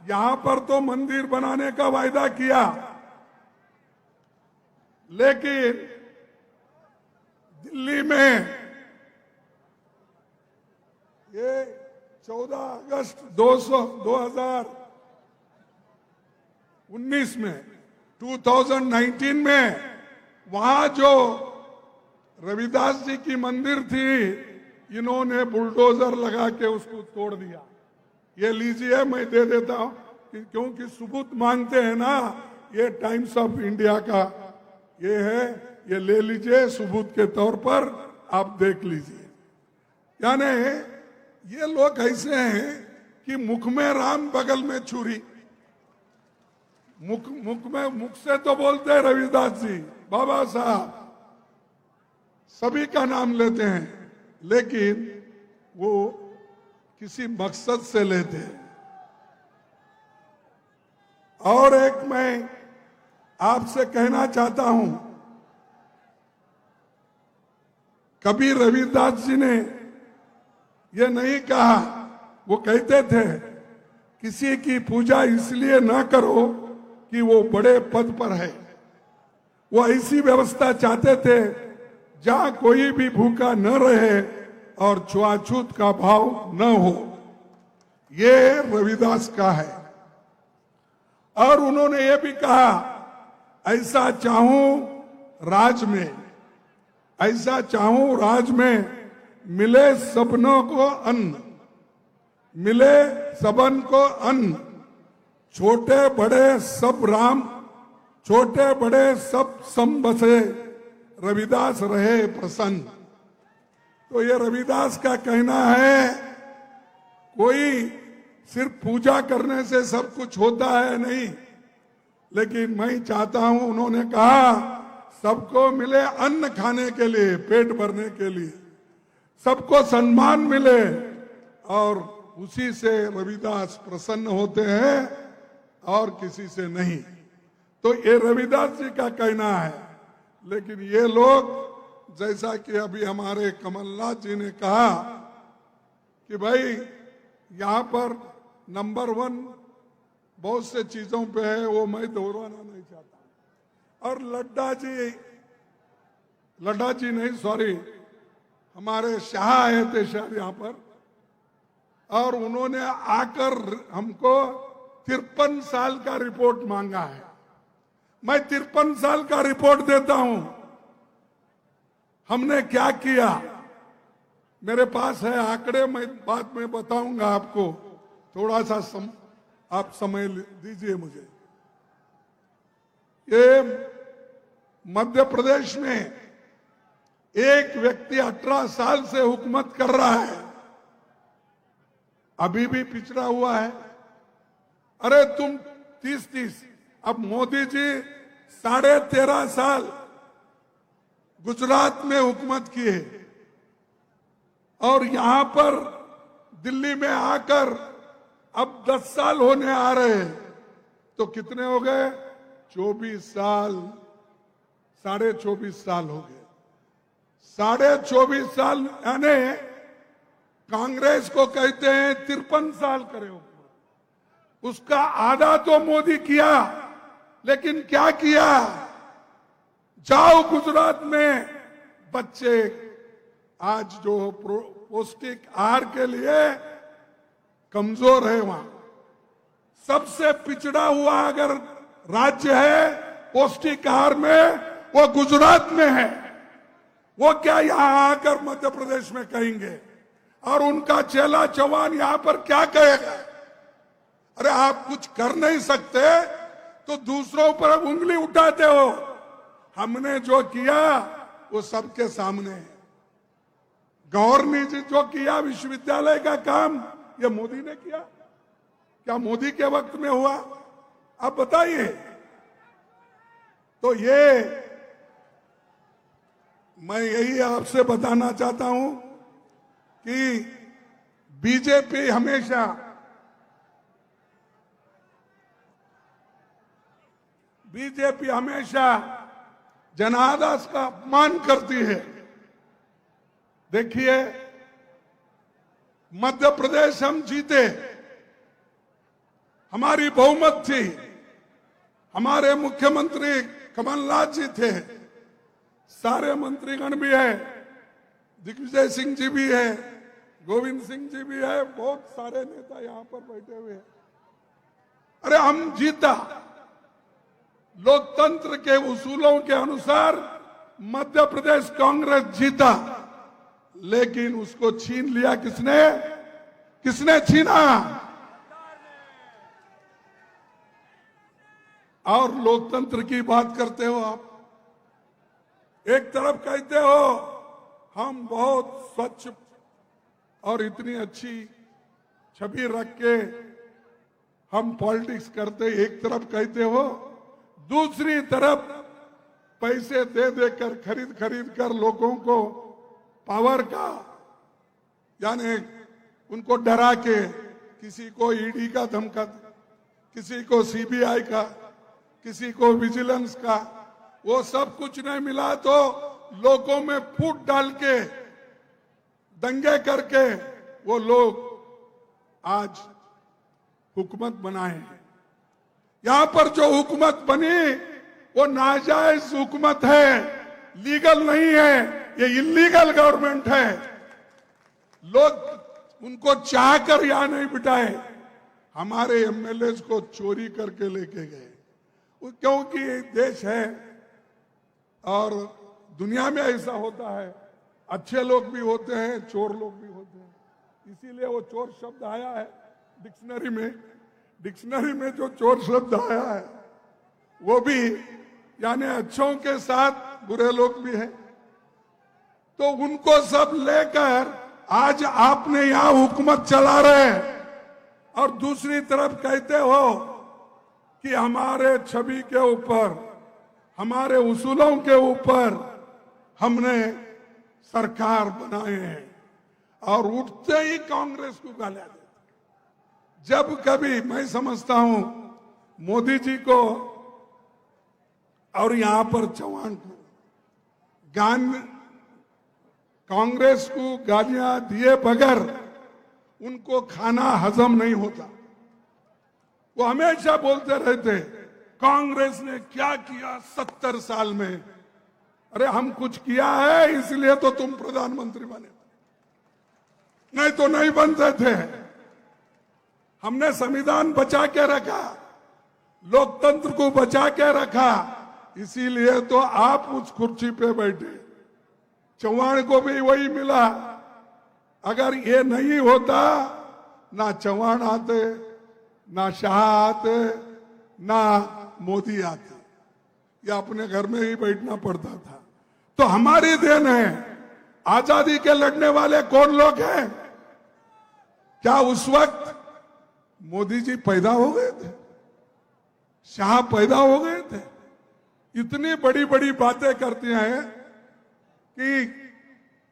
यहां पर तो मंदिर बनाने का वायदा किया, लेकिन दिल्ली में ये 14 अगस्त 2019 में 2019 में वहां जो रविदास जी की मंदिर थी, इन्होंने बुलडोजर लगा के उसको तोड़ दिया। ये लीजिए, मैं दे देता हूं, क्योंकि सबूत मांगते हैं ना। ये टाइम्स ऑफ इंडिया का ये है, ये ले लीजिए सबूत के तौर पर, आप देख लीजिए। यानी ये लोग ऐसे हैं कि मुख में राम बगल में छुरी। मुख से तो बोलते हैं रविदास जी, बाबा साहब, सभी का नाम लेते हैं, लेकिन वो किसी मकसद से लेते हैं। और एक मैं आपसे कहना चाहता हूं, कभी रविदास जी ने ये नहीं कहा, वो कहते थे किसी की पूजा इसलिए ना करो कि वो बड़े पद पर है। वो ऐसी व्यवस्था चाहते थे जहां कोई भी भूखा न रहे और छुआछूत का भाव न हो। ये रविदास का है। और उन्होंने ये भी कहा, ऐसा चाहूं राज में, ऐसा चाहूं राज में मिले सबनों को अन्न, मिले सबन को अन्न, छोटे बड़े सब राम, छोटे बड़े सब सम बसे, रविदास रहे प्रसन्न। तो ये रविदास का कहना है, कोई सिर्फ पूजा करने से सब कुछ होता है नहीं, लेकिन मैं चाहता हूं, उन्होंने कहा सबको मिले अन्न खाने के लिए, पेट भरने के लिए, सबको सम्मान मिले, और उसी से रविदास प्रसन्न होते हैं और किसी से नहीं। तो ये रविदास जी का कहना है। लेकिन ये लोग, जैसा कि अभी हमारे कमलनाथ जी ने कहा कि भाई यहां पर नंबर 1 बहुत से चीजों पे है, वो मैं दोहराना नहीं चाहता। और लड्डा जी नहीं, सॉरी, हमारे शाह आए थे शायद यहां पर, और उन्होंने आकर हमको 53 साल का रिपोर्ट मांगा है। मैं 53 साल का रिपोर्ट देता हूं, हमने क्या किया। मेरे पास है आंकड़े, मैं बाद में बताऊंगा आपको, थोड़ा सा आप समय दीजिए मुझे। ये मध्य प्रदेश में एक व्यक्ति 18 साल से हुकूमत कर रहा है, अभी भी पिछड़ा हुआ है। अरे तुम 30-30, अब मोदी जी 13.5 साल गुजरात में हुकूमत किए, और यहां पर दिल्ली में आकर अब 10 साल होने आ रहे हैं, तो कितने हो गए? 24 साल, 24.5 साल हो गए। 24.5 साल, यानी कांग्रेस को कहते हैं 53 साल करे हो, उसका आधा तो मोदी किया। लेकिन क्या किया? जाओ गुजरात में, बच्चे आज जो पौष्टिक आहार के लिए कमजोर है, वहां सबसे पिछड़ा हुआ अगर राज्य है पौष्टिक आहार में, वो गुजरात में है। वो क्या यहां आकर मध्य प्रदेश में कहेंगे? और उनका चेला चौहान यहां पर क्या कहेगा? अरे आप कुछ कर नहीं सकते तो दूसरों पर उंगली उठाते हो। हमने जो किया वो सबके सामने है। गौर ने जो किया विश्वविद्यालय का काम, ये मोदी ने किया क्या? मोदी के वक्त में हुआ? आप बताइए। तो ये मैं यही आपसे बताना चाहता हूं कि बीजेपी हमेशा जनादेश का अपमान करती है। देखिए, मध्य प्रदेश हम जीते, हमारी बहुमत थी, हमारे मुख्यमंत्री कमलनाथ जी थे, सारे मंत्रीगण भी है, दिग्विजय सिंह जी भी है, गोविंद सिंह जी भी है, बहुत सारे नेता यहां पर बैठे हुए हैं। अरे हम जीता, लोकतंत्र के उसूलों के अनुसार मध्य प्रदेश कांग्रेस जीता, लेकिन उसको छीन लिया किसने? किसने छीना? और लोकतंत्र की बात करते हो आप। एक तरफ कहते हो हम बहुत स्वच्छ और इतनी अच्छी छवि रख के हम पॉलिटिक्स करते, एक तरफ कहते हो, दूसरी तरफ पैसे दे देकर खरीद कर लोगों को पावर का, यानी उनको डरा के, किसी को ईडी का धमका, किसी को सीबीआई का, किसी को विजिलेंस का, वो सब कुछ नहीं मिला तो लोगों में फूट डाल के, दंगे करके वो लोग आज हुकूमत बनाए। यहां पर जो हुकूमत बनी वो नाजायज हुकूमत है, लीगल नहीं है, ये इलीगल गवर्नमेंट है। लोग उनको चाहकर यहां नहीं बिठाए, हमारे एमएलए को चोरी करके लेके गए, क्योंकि ये देश है और दुनिया में ऐसा होता है, अच्छे लोग भी होते हैं, चोर लोग भी होते हैं। इसीलिए वो चोर शब्द आया है डिक्शनरी में जो चोर शब्द आया है वो भी यानी अच्छों के साथ बुरे लोग भी हैं। तो उनको सब लेकर आज आपने यहां हुकूमत चला रहे हैं और दूसरी तरफ कहते हो कि हमारे छवि के ऊपर, हमारे उसूलों के ऊपर हमने सरकार बनाए हैं और उठते ही कांग्रेस को गालियां देते। जब कभी मैं समझता हूं मोदी जी को और यहां पर चौहान को कांग्रेस को गालियां दिए बगैर उनको खाना हजम नहीं होता। वो हमेशा बोलते रहते कांग्रेस ने क्या किया 70 साल में। अरे हम कुछ किया है इसलिए तो तुम प्रधानमंत्री बने, नहीं तो नहीं बनते थे। हमने संविधान बचा के रखा, लोकतंत्र को बचा के रखा, इसीलिए तो आप उस कुर्सी पे बैठे। चौहान को भी वही मिला। अगर ये नहीं होता ना चौहान आते, ना शाह आते, ना मोदी आते, या अपने घर में ही बैठना पड़ता था। तो हमारी देन है। आजादी के लड़ने वाले कौन लोग हैं? क्या उस वक्त मोदी जी पैदा हो गए थे? शाह पैदा हो गए थे? इतनी बड़ी बड़ी बातें करती हैं कि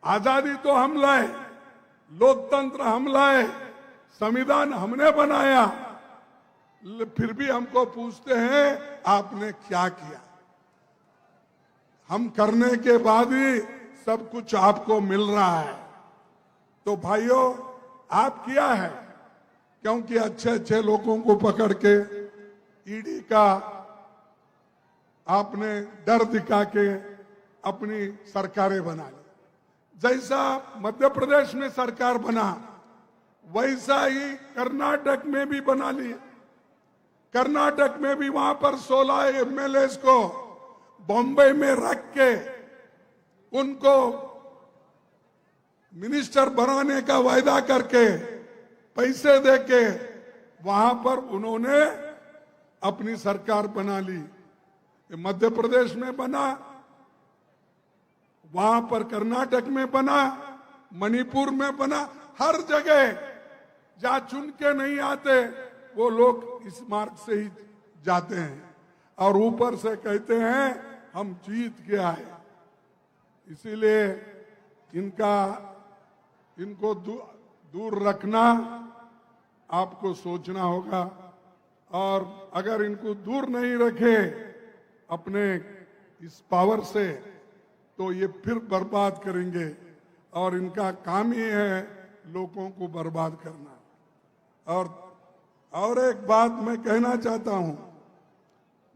आजादी तो हम लाए, लोकतंत्र हम लाए, संविधान हमने बनाया, फिर भी हमको पूछते हैं आपने क्या किया। हम करने के बाद ही सब कुछ आपको मिल रहा है। तो भाइयों, आप किया है, क्योंकि अच्छे अच्छे लोगों को पकड़ के ईडी का आपने डर दिखा के अपनी सरकारें बना ली। जैसा मध्य प्रदेश में सरकार बना वैसा ही कर्नाटक में भी बना लिया। कर्नाटक में भी वहां पर 16 एमएलए को बॉम्बे में रख के उनको मिनिस्टर बनाने का वायदा करके पैसे देके वहां पर उन्होंने अपनी सरकार बना ली। ये मध्य प्रदेश में बना, वहां पर कर्नाटक में बना, मणिपुर में बना, हर जगह जहां चुन के नहीं आते वो लोग इस मार्ग से ही जाते हैं और ऊपर से कहते हैं हम जीत के आए। इसीलिए इनको दूर रखना आपको सोचना होगा, और अगर इनको दूर नहीं रखे अपने इस पावर से तो ये फिर बर्बाद करेंगे, और इनका काम ही है लोगों को बर्बाद करना। और एक बात मैं कहना चाहता हूं,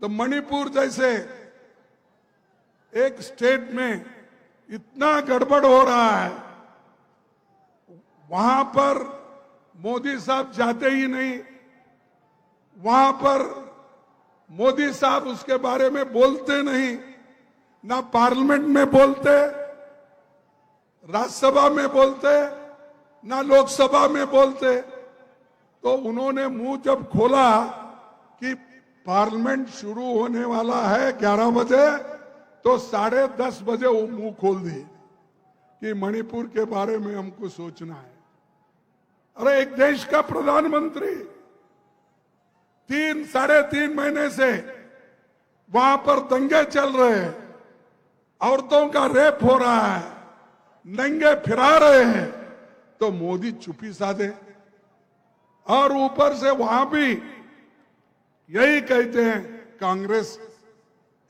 तो मणिपुर जैसे एक स्टेट में इतना गड़बड़ हो रहा है, वहां पर मोदी साहब जाते ही नहीं, वहां पर मोदी साहब उसके बारे में बोलते नहीं, ना पार्लियामेंट में बोलते, राज्यसभा में बोलते, ना लोकसभा में बोलते। तो उन्होंने मुंह जब खोला कि पार्लियामेंट शुरू होने वाला है 11 बजे, तो 10:30 बजे वो मुंह खोल दिए कि मणिपुर के बारे में हमको सोचना है। अरे एक देश का प्रधानमंत्री 3-3.5 महीने से वहां पर दंगे चल रहे हैं, औरतों का रेप हो रहा है, नंगे फिरा रहे हैं, तो मोदी चुप्पी साधे। और ऊपर से वहां भी यही कहते हैं कांग्रेस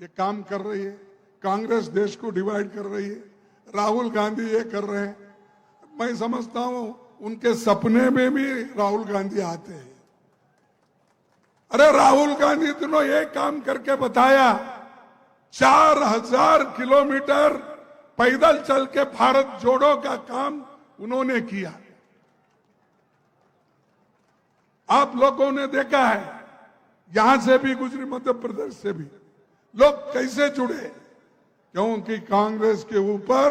ये काम कर रही है, कांग्रेस देश को डिवाइड कर रही है, राहुल गांधी ये कर रहे हैं। मैं समझता हूं उनके सपने में भी राहुल गांधी आते हैं। अरे राहुल गांधी दोनों ये काम करके बताया, 4000 किलोमीटर पैदल चल के भारत जोड़ो का काम उन्होंने किया। आप लोगों ने देखा है, यहां से भी गुजरी, मध्य प्रदेश से भी लोग कैसे जुड़े, क्योंकि कांग्रेस के ऊपर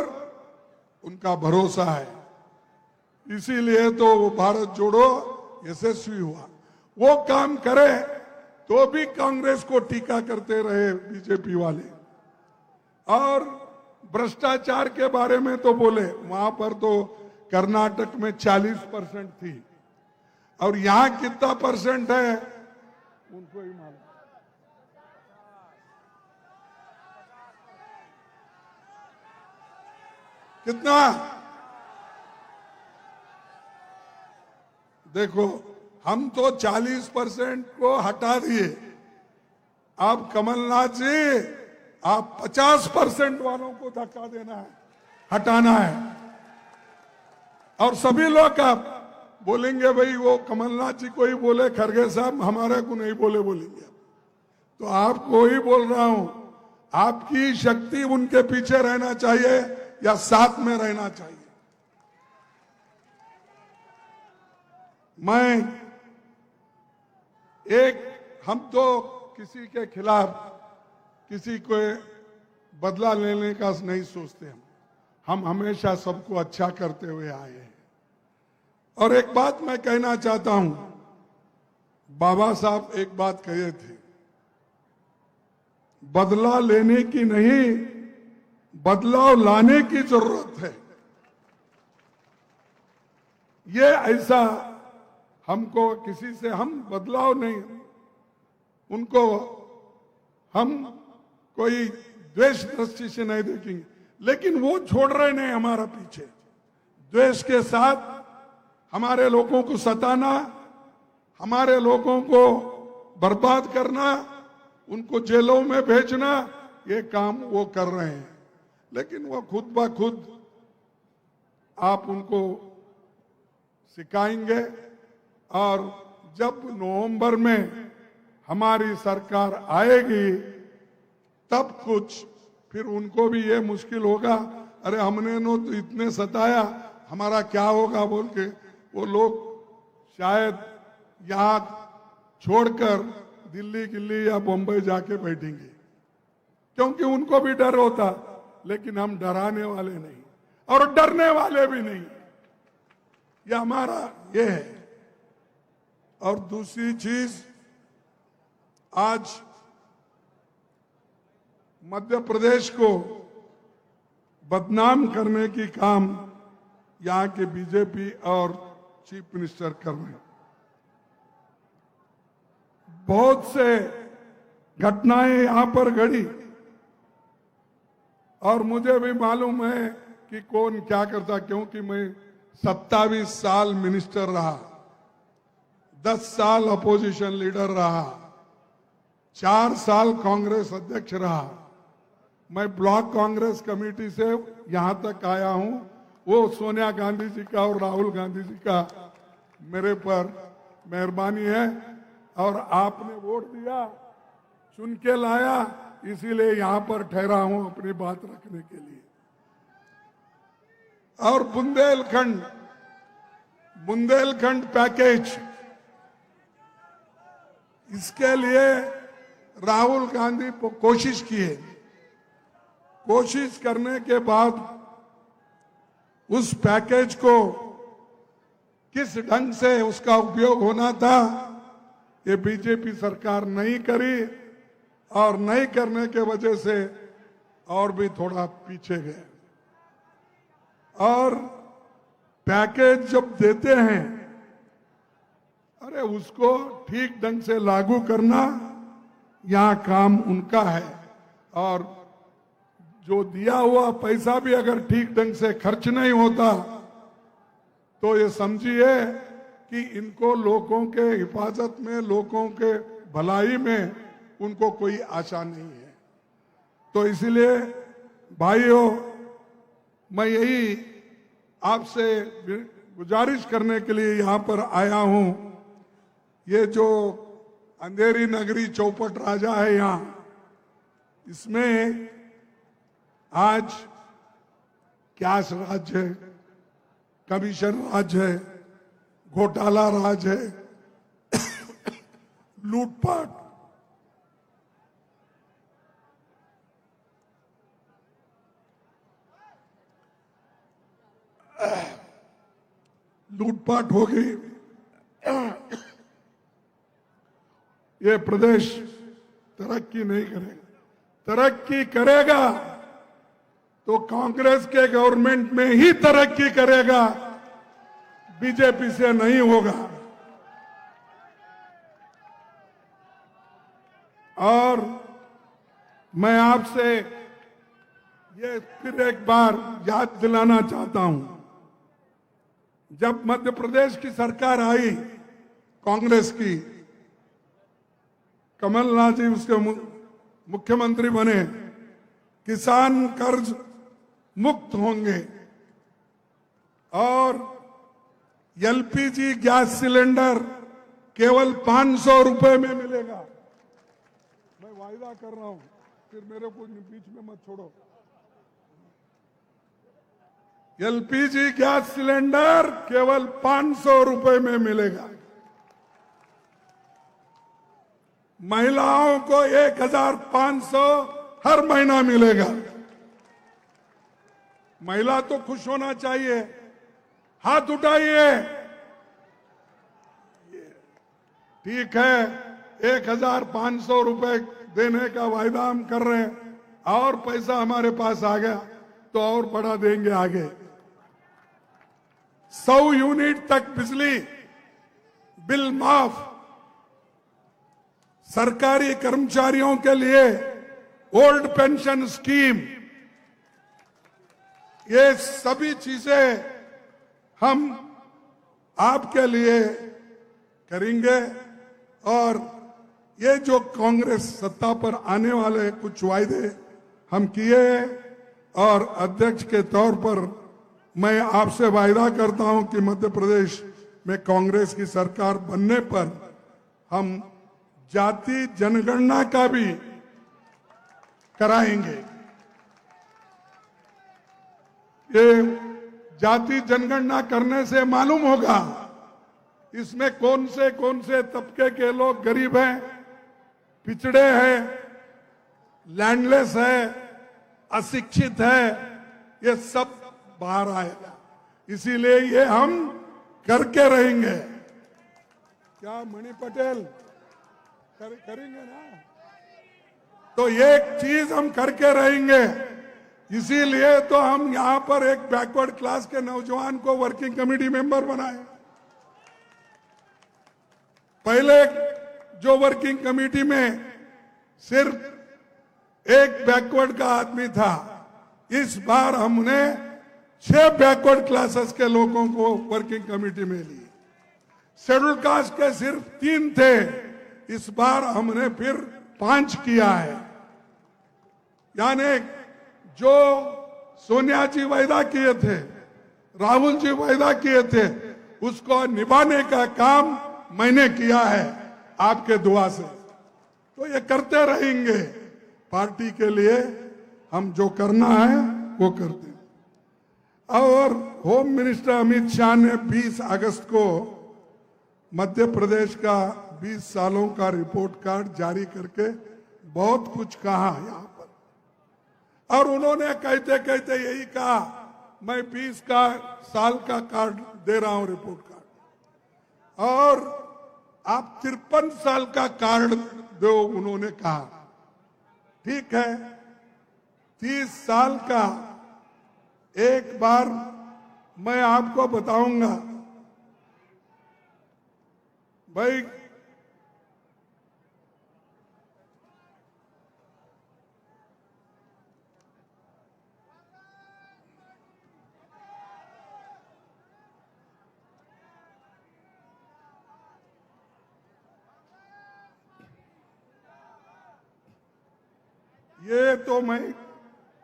उनका भरोसा है। इसीलिए तो वो भारत जोड़ो यशस्वी हुआ। वो काम करे तो भी कांग्रेस को टीका करते रहे बीजेपी वाले, और भ्रष्टाचार के बारे में तो बोले, वहां पर तो कर्नाटक में 40% थी, और यहां कितना परसेंट है उनको ही मालूम। कितना? देखो, हम तो 40% को हटा दिए। आप कमलनाथ जी, आप 50% वालों को धक्का देना है, हटाना है। और सभी लोग आप बोलेंगे भाई वो कमलनाथ जी को ही बोले, खड़गे साहब हमारे को नहीं बोले, बोलेंगे। तो आपको ही बोल रहा हूं, आपकी शक्ति उनके पीछे रहना चाहिए या साथ में रहना चाहिए। हम तो किसी के खिलाफ किसी को बदला लेने का नहीं सोचते। हम हमेशा सबको अच्छा करते हुए आए हैं। और एक बात मैं कहना चाहता हूं, बाबा साहब एक बात कहे थे, बदला लेने की नहीं, बदलाव लाने की जरूरत है। ये ऐसा हमको किसी से हम बदलाव नहीं, उनको हम कोई द्वेष दृष्टि से नहीं देखेंगे, लेकिन वो छोड़ रहे नहीं हमारा पीछे। द्वेष के साथ हमारे लोगों को सताना, हमारे लोगों को बर्बाद करना, उनको जेलों में भेजना, ये काम वो कर रहे हैं। लेकिन वो खुद ब खुद आप उनको सिखाएंगे, और जब नवंबर में हमारी सरकार आएगी तब कुछ फिर उनको भी ये मुश्किल होगा, अरे हमने तो इतने सताया, हमारा क्या होगा बोल के वो लोग शायद यहां छोड़कर दिल्ली गिल्ली या बम्बई जाके बैठेंगे, क्योंकि उनको भी डर होता। लेकिन हम डराने वाले नहीं और डरने वाले भी नहीं, ये हमारा ये है। और दूसरी चीज, आज मध्य प्रदेश को बदनाम करने की काम यहाँ के बीजेपी और चीफ मिनिस्टर कर रहे हैं। बहुत से घटनाएं यहां पर घड़ी और मुझे भी मालूम है कि कौन क्या करता, क्योंकि मैं 27 साल मिनिस्टर रहा, 10 साल अपोजिशन लीडर रहा, 4 साल कांग्रेस अध्यक्ष रहा। मैं ब्लॉक कांग्रेस कमेटी से यहां तक आया हूं। वो सोनिया गांधी जी का और राहुल गांधी जी का मेरे पर मेहरबानी है और आपने वोट दिया, चुन के लाया, इसीलिए यहां पर ठहरा हूं अपनी बात रखने के लिए। और बुंदेलखंड पैकेज, इसके लिए राहुल गांधी कोशिश किए। कोशिश करने के बाद उस पैकेज को किस ढंग से उसका उपयोग होना था, ये बीजेपी सरकार नहीं करी और नहीं करने के वजह से और भी थोड़ा पीछे गए। और पैकेज जब देते हैं, अरे उसको ठीक ढंग से लागू करना यहाँ काम उनका है। और जो दिया हुआ पैसा भी अगर ठीक ढंग से खर्च नहीं होता तो ये समझिए कि इनको लोगों के हिफाजत में, लोगों के भलाई में उनको कोई आशा नहीं है। तो इसलिए भाइयों, मैं यही आपसे गुजारिश करने के लिए यहां पर आया हूं। ये जो अंधेरी नगरी चौपट राजा है यहां, इसमें आज कैश राज है, कमीशन राज है, घोटाला राज है, लूटपाट। लूटपाट हो गई। ये प्रदेश तरक्की नहीं करेगा। तरक्की करेगा तो कांग्रेस के गवर्नमेंट में ही तरक्की करेगा, बीजेपी से नहीं होगा। और मैं आपसे ये फिर एक बार याद दिलाना चाहता हूं, जब मध्य प्रदेश की सरकार आई कांग्रेस की, कमलनाथ जी उसके मुख्यमंत्री बने, किसान कर्ज मुक्त होंगे और एलपीजी गैस सिलेंडर केवल 500 रुपए में मिलेगा। मैं वायदा कर रहा हूं, फिर मेरे को बीच में मत छोड़ो। एलपीजी गैस सिलेंडर केवल 500 रुपए में मिलेगा। महिलाओं को 1500 हर महीना मिलेगा। महिला तो खुश होना चाहिए, हाथ उठाइए। ठीक है, 1500 रुपए देने का वायदा हम कर रहे हैं और पैसा हमारे पास आ गया तो और बढ़ा देंगे आगे। 100 यूनिट तक बिजली बिल माफ, सरकारी कर्मचारियों के लिए ओल्ड पेंशन स्कीम, ये सभी चीजें हम आपके लिए करेंगे। और ये जो कांग्रेस सत्ता पर आने वाले कुछ वायदे हम किए, और अध्यक्ष के तौर पर मैं आपसे वायदा करता हूं कि मध्य प्रदेश में कांग्रेस की सरकार बनने पर हम जाति जनगणना का भी कराएंगे। ये जाति जनगणना करने से मालूम होगा इसमें कौन से तबके के लोग गरीब हैं, पिछड़े हैं, लैंडलेस है, अशिक्षित है, ये सब बाहर आएगा। इसीलिए ये हम करके रहेंगे। क्या मणि पटेल, करेंगे ना, तो एक चीज हम करके रहेंगे। इसीलिए तो हम यहां पर एक बैकवर्ड क्लास के नौजवान को वर्किंग कमेटी मेंबर बनाए। पहले जो वर्किंग कमेटी में सिर्फ एक बैकवर्ड का आदमी था, इस बार हमने 6 बैकवर्ड क्लासेस के लोगों को वर्किंग कमेटी में ली। शेड्यूल कास्ट के सिर्फ 3 थे, इस बार हमने फिर 5 किया है। यानी जो सोनिया जी वायदा किए थे, राहुल जी वायदा किए थे, उसको निभाने का काम मैंने किया है आपके दुआ से। तो ये करते रहेंगे, पार्टी के लिए हम जो करना है वो करते हैं। और होम मिनिस्टर अमित शाह ने 20 अगस्त को मध्य प्रदेश का 20 सालों का रिपोर्ट कार्ड जारी करके बहुत कुछ कहा यहाँ पर, और उन्होंने कहते कहते यही कहा, मैं 20 साल का कार्ड दे रहा हूं, रिपोर्ट कार्ड, और आप 53 साल का कार्ड दो, उन्होंने कहा। ठीक है, 30 साल का एक बार मैं आपको बताऊंगा भाई। ये तो मैं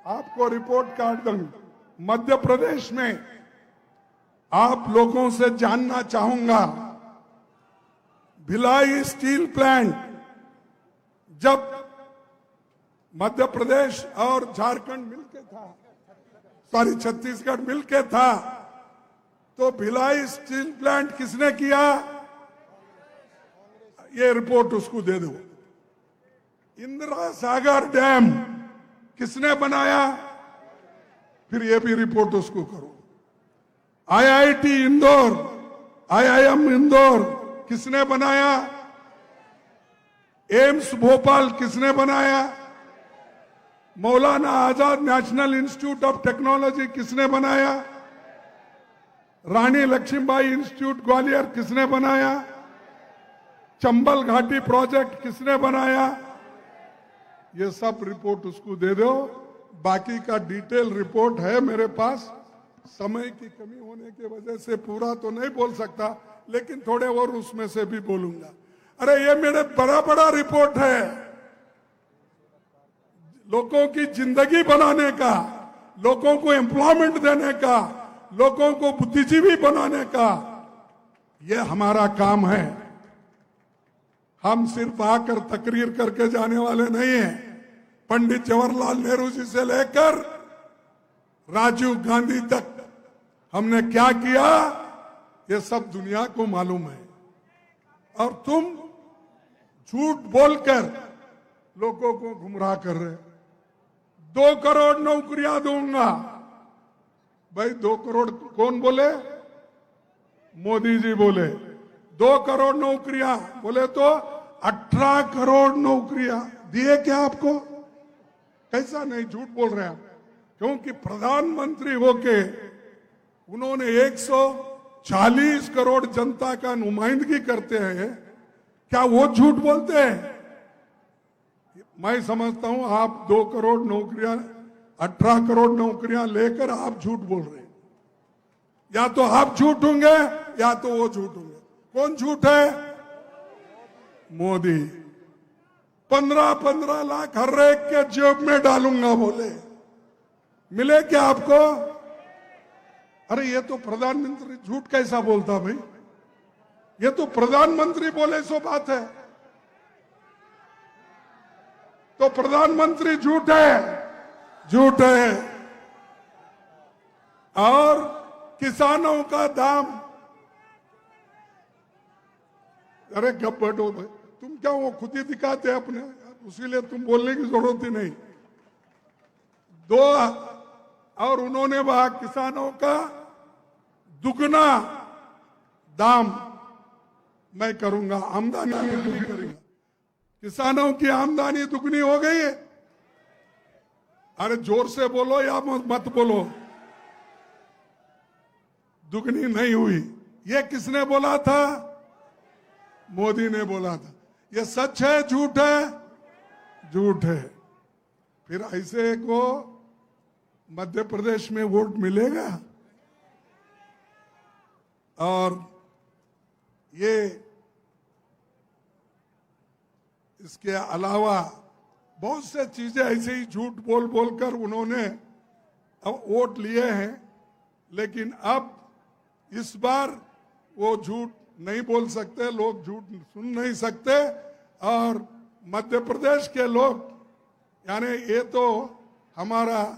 आपको रिपोर्ट कार्ड दूंगा। मध्य प्रदेश में आप लोगों से जानना चाहूंगा, भिलाई स्टील प्लांट जब मध्य प्रदेश और झारखंड मिलके था, सॉरी छत्तीसगढ़ मिलके था, तो भिलाई स्टील प्लांट किसने किया? ये रिपोर्ट उसको दे दो। इंदिरा सागर डैम किसने बनाया? फिर ये भी रिपोर्ट उसको करो। आईआईटी इंदौर, आईआईएम इंदौर किसने बनाया? एम्स भोपाल किसने बनाया? Maulana Azad national institute of technology किसने बनाया? रानी लक्ष्मीबाई इंस्टीट्यूट ग्वालियर किसने बनाया? चंबल घाटी प्रोजेक्ट किसने बनाया? ये सब रिपोर्ट उसको दे दो। बाकी का डिटेल रिपोर्ट है मेरे पास, समय की कमी होने की वजह से पूरा तो नहीं बोल सकता, लेकिन थोड़े और उसमें से भी बोलूंगा। अरे ये मेरे बड़ा रिपोर्ट है, लोगों की जिंदगी बनाने का, लोगों को एम्प्लॉयमेंट देने का, लोगों को बुद्धिजीवी बनाने का, ये हमारा काम है। हम सिर्फ आकर तकरीर करके जाने वाले नहीं हैं। पंडित जवाहरलाल नेहरू जी से लेकर राजीव गांधी तक हमने क्या किया, ये सब दुनिया को मालूम है। और तुम झूठ बोलकर लोगों को गुमराह कर रहे। 2 करोड़ नौकरियां दूंगा। भाई 2 करोड़ कौन बोले? मोदी जी बोले 2 करोड़ नौकरियां, बोले तो 18 करोड़ नौकरियां दिए क्या आपको? कैसा नहीं, झूठ बोल रहे हैं आप। क्योंकि प्रधानमंत्री होके उन्होंने 140 करोड़ जनता का नुमाइंदगी करते हैं, क्या वो झूठ बोलते हैं? मैं समझता हूं आप 2 करोड़ नौकरियां, 18 करोड़ नौकरियां लेकर आप झूठ बोल रहे हैं। या तो आप झूठ होंगे या तो वो झूठ होंगे। कौन झूठ है? मोदी। 15-15 लाख हर एक के जेब में डालूंगा बोले, मिले क्या आपको? अरे ये तो प्रधानमंत्री झूठ कैसा बोलता भाई? ये तो प्रधानमंत्री बोले सो बात है। तो प्रधानमंत्री झूठ है, झूठ है। और किसानों का दाम, अरे गप बैठो भाई, तुम क्या वो खुद ही दिखाते अपने, उसीलिए तुम बोलने की जरूरत ही नहीं। 2 और उन्होंने वहां किसानों का दुगना दाम मैं करूंगा, आमदनी करूंगा। किसानों की आमदनी दुगनी हो गई है। अरे जोर से बोलो या मत बोलो। दुगनी नहीं हुई। ये किसने बोला था? मोदी ने बोला था। ये सच है झूठ है? झूठ है। फिर ऐसे को मध्य प्रदेश में वोट मिलेगा? और ये इसके अलावा बहुत से चीजें ऐसे ही झूठ बोल बोलकर उन्होंने अब वोट लिए हैं, लेकिन अब इस बार वो झूठ नहीं बोल सकते, लोग झूठ सुन नहीं सकते। और मध्य प्रदेश के लोग, यानी ये तो हमारा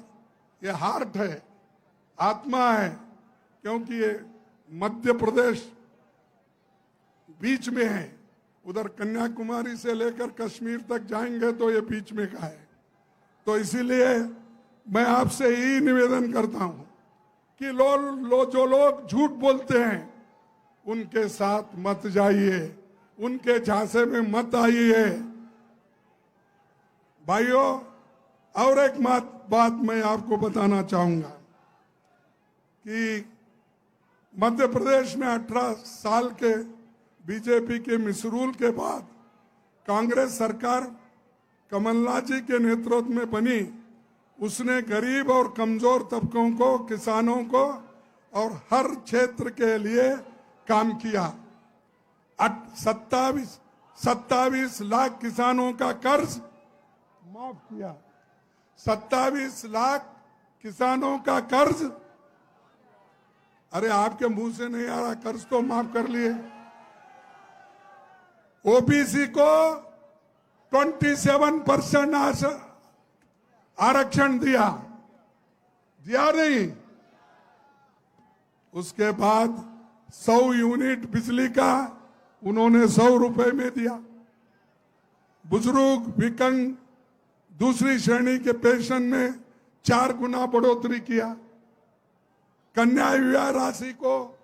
ये हार्ट है, आत्मा है, क्योंकि ये मध्य प्रदेश बीच में है। उधर कन्याकुमारी से लेकर कश्मीर तक जाएंगे तो ये बीच में का है। तो इसीलिए मैं आपसे यही निवेदन करता हूं कि जो लोग झूठ बोलते हैं उनके साथ मत जाइए, उनके झांसे में मत आइए। भाइयों, और एक बात मैं आपको बताना चाहूंगा कि मध्य प्रदेश में 18 साल के बीजेपी के मिसरूल के बाद कांग्रेस सरकार कमलनाथ जी के नेतृत्व में बनी। उसने गरीब और कमजोर तबकों को, किसानों को और हर क्षेत्र के लिए काम किया। 27 लाख किसानों का कर्ज माफ किया। 27 लाख किसानों का कर्ज, अरे आपके मुंह से नहीं आ रहा, कर्ज तो माफ कर लिए। ओबीसी को 27% आरक्षण दिया नहीं। उसके बाद 100 यूनिट बिजली का उन्होंने 100 रुपए में दिया। बुजुर्ग, विकलांग, दूसरी श्रेणी के पेंशन में 4 गुना बढ़ोतरी किया। कन्या विवाह राशि को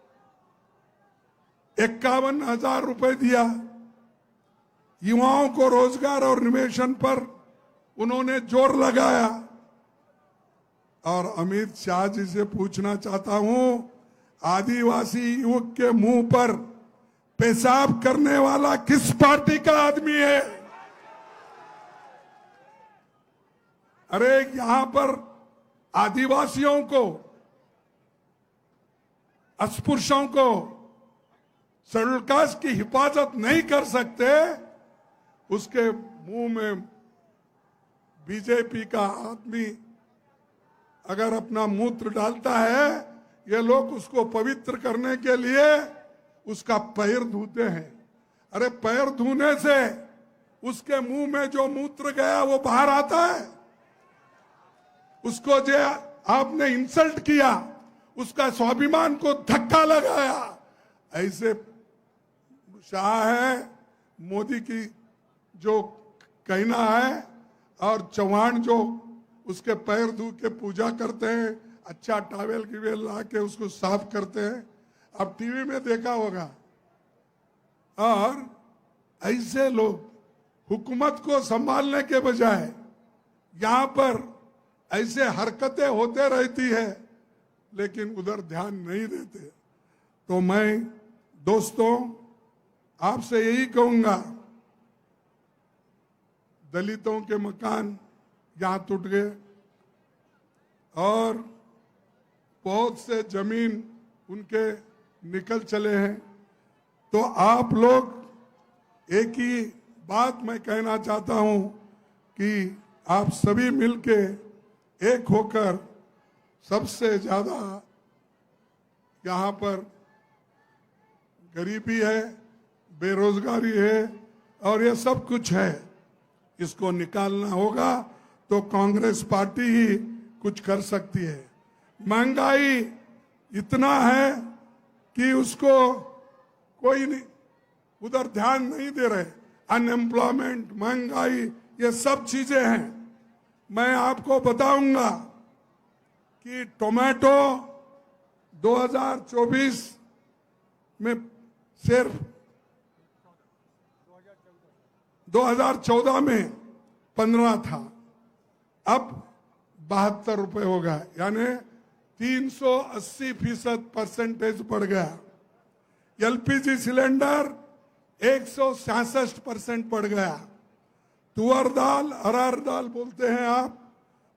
51,000 रुपए दिया। युवाओं को रोजगार और निवेशन पर उन्होंने जोर लगाया। और अमित शाह जी से पूछना चाहता हूं, आदिवासी युवक के मुंह पर पेशाब करने वाला किस पार्टी का आदमी है? अरे यहां पर आदिवासियों को, अस्पृश्यों को, शेड्यूल कास्ट की हिफाजत नहीं कर सकते, उसके मुंह में बीजेपी का आदमी अगर अपना मूत्र डालता है, ये लोग उसको पवित्र करने के लिए उसका पैर धोते हैं। अरे पैर धोने से उसके मुंह में जो मूत्र गया वो बाहर आता है। उसको जो आपने इंसल्ट किया, उसका स्वाभिमान को धक्का लगाया। ऐसे शाह है, मोदी की जो कहना है, और चौहान जो उसके पैर धो के पूजा करते हैं, अच्छा टावेल की वेल ला के उसको साफ करते हैं, अब टीवी में देखा होगा। और ऐसे लोग हुकूमत को संभालने के बजाय यहां पर ऐसे हरकतें होते रहती है, लेकिन उधर ध्यान नहीं देते। तो मैं दोस्तों आपसे यही कहूंगा, दलितों के मकान यहां टूट गए और बहुत से जमीन उनके निकल चले हैं। तो आप लोग, एक ही बात मैं कहना चाहता हूं कि आप सभी मिलके एक होकर, सबसे ज्यादा यहां पर गरीबी है, बेरोजगारी है और ये सब कुछ है, इसको निकालना होगा। तो कांग्रेस पार्टी ही कुछ कर सकती है। महंगाई इतना है कि उसको कोई नहीं, उधर ध्यान नहीं दे रहे। अनएम्प्लॉयमेंट, महंगाई, ये सब चीजें हैं। मैं आपको बताऊंगा कि टोमेटो 2024 में सिर्फ 2014 में 15 था, अब 72 रुपए हो गया, यानी 380% बढ़ गया। एलपीजी सिलेंडर 166% बढ़ गया। तुअर दाल, अरहर दाल बोलते हैं आप,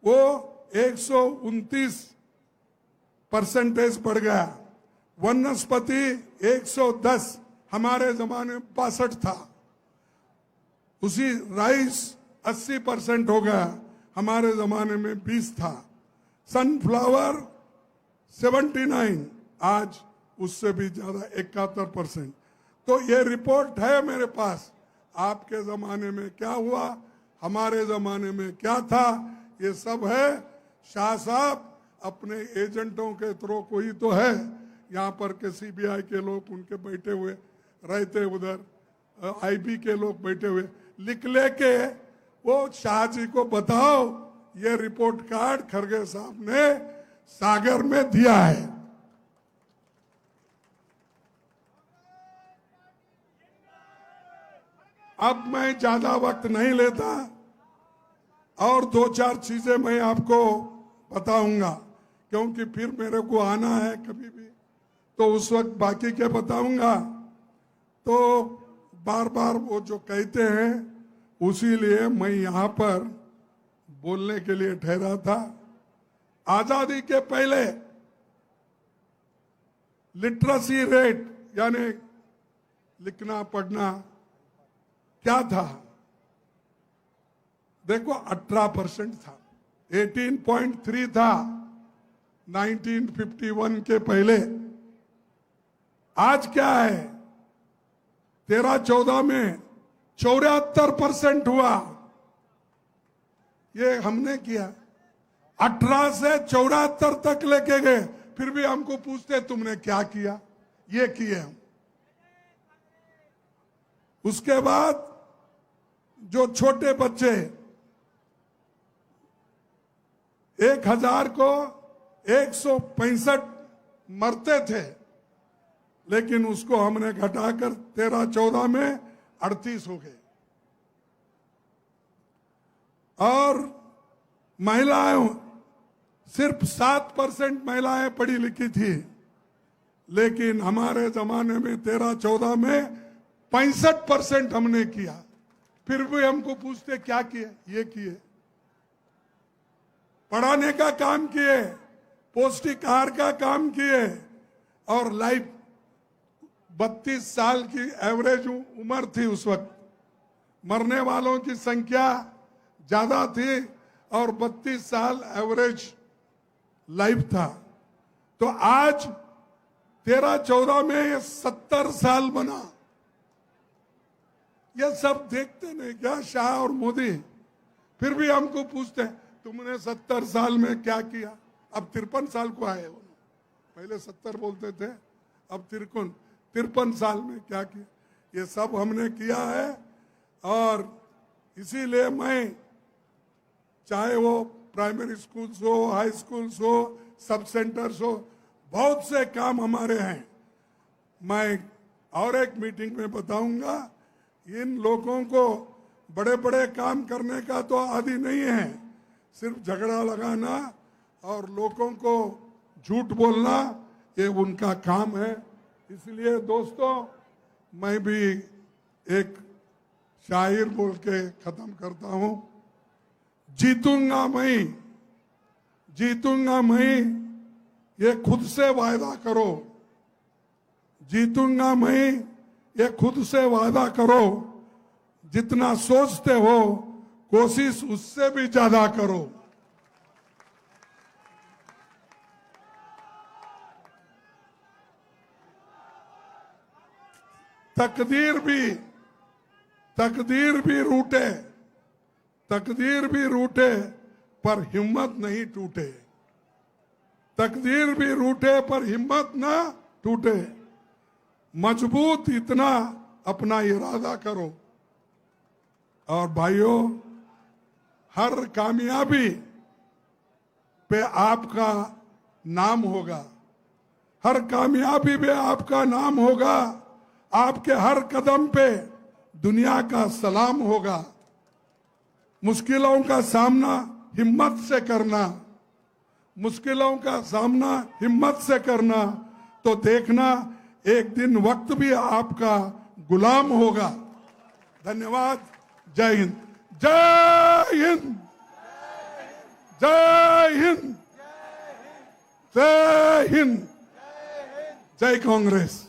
वो 129% बढ़ गया। वनस्पति 110, हमारे जमाने में 62 था। उसी राइस 80% हो गया, हमारे जमाने में 20 था। सनफ्लावर 79, आज उससे भी ज्यादा 71%। तो ये रिपोर्ट है मेरे पास, आपके जमाने में क्या हुआ, हमारे जमाने में क्या था, ये सब है। शाह साहब अपने एजेंटों के थ्रू कोई तो है, यहाँ पर के सीबीआई के लोग उनके बैठे हुए रहते, उधर आईबी के लोग बैठे हुए, लिख लेके वो शाह जी को बताओ ये रिपोर्ट कार्ड खरगे साहब ने सागर में दिया है। अब मैं ज्यादा वक्त नहीं लेता और 2-4 चीजें मैं आपको बताऊंगा, क्योंकि फिर मेरे को आना है कभी भी, तो उस वक्त बाकी के बताऊंगा। तो बार बार वो जो कहते हैं, उसी लिए मैं यहां पर बोलने के लिए ठहरा था। आजादी के पहले लिटरेसी रेट, यानी लिखना पढ़ना क्या था, देखो 18% था, 18.3 था 1951 के पहले। आज क्या है, 13-14 में 74% हुआ। ये हमने किया, 18 से 74 तक लेके गए, फिर भी हमको पूछते तुमने क्या किया, ये किए हम। उसके बाद जो छोटे बच्चे 1000 को 165 मरते थे, लेकिन उसको हमने घटाकर 13-14 में 38 हो गए। और महिलाएं, सिर्फ 7% महिलाएं पढ़ी लिखी थी, लेकिन हमारे जमाने में 13-14 में 65% हमने किया। फिर भी हमको पूछते क्या किए, ये किए, पढ़ाने का काम किए, पौष्टिक आहार का काम किए, और लाइफ 32 साल की एवरेज उम्र थी उस वक्त। मरने वालों की संख्या ज्यादा थी और 32 साल एवरेज लाइफ था। तो आज 13-14 में ये 70 साल बना। ये सब देखते नहीं क्या शाह और मोदी? फिर भी हमको पूछते हैं तुमने 70 साल में क्या किया। अब 53 साल को आए, पहले 70 बोलते थे, अब 53 साल में क्या किया, ये सब हमने किया है। और इसीलिए मैं, चाहे वो प्राइमरी स्कूल्स हो, हाई स्कूल्स हो, सब सेंटर्स हो, बहुत से काम हमारे हैं। मैं और एक मीटिंग में बताऊंगा, इन लोगों को बड़े बड़े काम करने का तो आदि नहीं है, सिर्फ झगड़ा लगाना और लोगों को झूठ बोलना, ये उनका काम है। इसलिए दोस्तों, मैं भी एक शायर बोल के खत्म करता हूं। जीतूंगा मैं, जीतूंगा मैं, ये खुद से वायदा करो। जीतूंगा मैं, ये खुद से वादा करो। जितना सोचते हो कोशिश उससे भी ज्यादा करो। तकदीर भी रूठे पर हिम्मत नहीं टूटे। तकदीर भी रूठे पर हिम्मत ना टूटे। मजबूत इतना अपना इरादा करो। और भाइयों, हर कामयाबी पे आपका नाम होगा, हर कामयाबी पे आपका नाम होगा। आपके हर कदम पे दुनिया का सलाम होगा। मुश्किलों का सामना हिम्मत से करना, मुश्किलों का सामना हिम्मत से करना, तो देखना एक दिन वक्त भी आपका गुलाम होगा। धन्यवाद। जय हिंद। जय हिंद। जय हिंद। जय हिंद। जय कांग्रेस।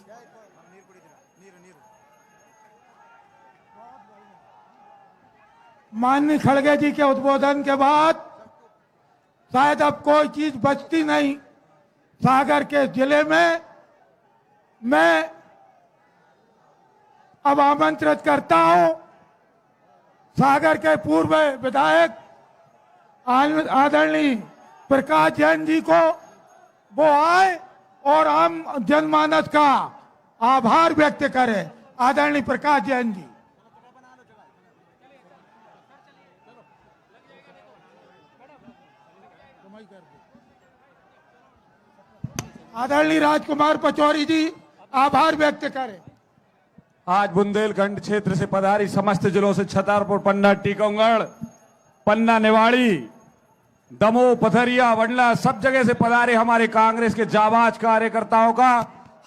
माननीय खड़गे जी के उद्बोधन के बाद शायद अब कोई चीज बचती नहीं। सागर के जिले में मैं अब आमंत्रित करता हूं सागर के पूर्व विधायक आदरणीय प्रकाश जैन जी को, वो आए और आम जनमानस का आभार व्यक्त करें। आदरणीय प्रकाश जैन जी। आदरणीय राजकुमार पचौरी जी आभार व्यक्त करें। आज बुंदेलखंड क्षेत्र से पधारी समस्त जिलों से छतरपुर, पन्ना, टीकमगढ़, पन्ना, निवाड़ी, दमोह, पथरिया, वडला, सब जगह से पधारे हमारे कांग्रेस के जाबाज कार्यकर्ताओं का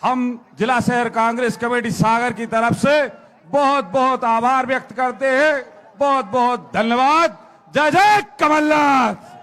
हम जिला शहर कांग्रेस कमेटी सागर की तरफ से बहुत बहुत आभार व्यक्त करते हैं। बहुत बहुत धन्यवाद। जय जय कमलनाथ।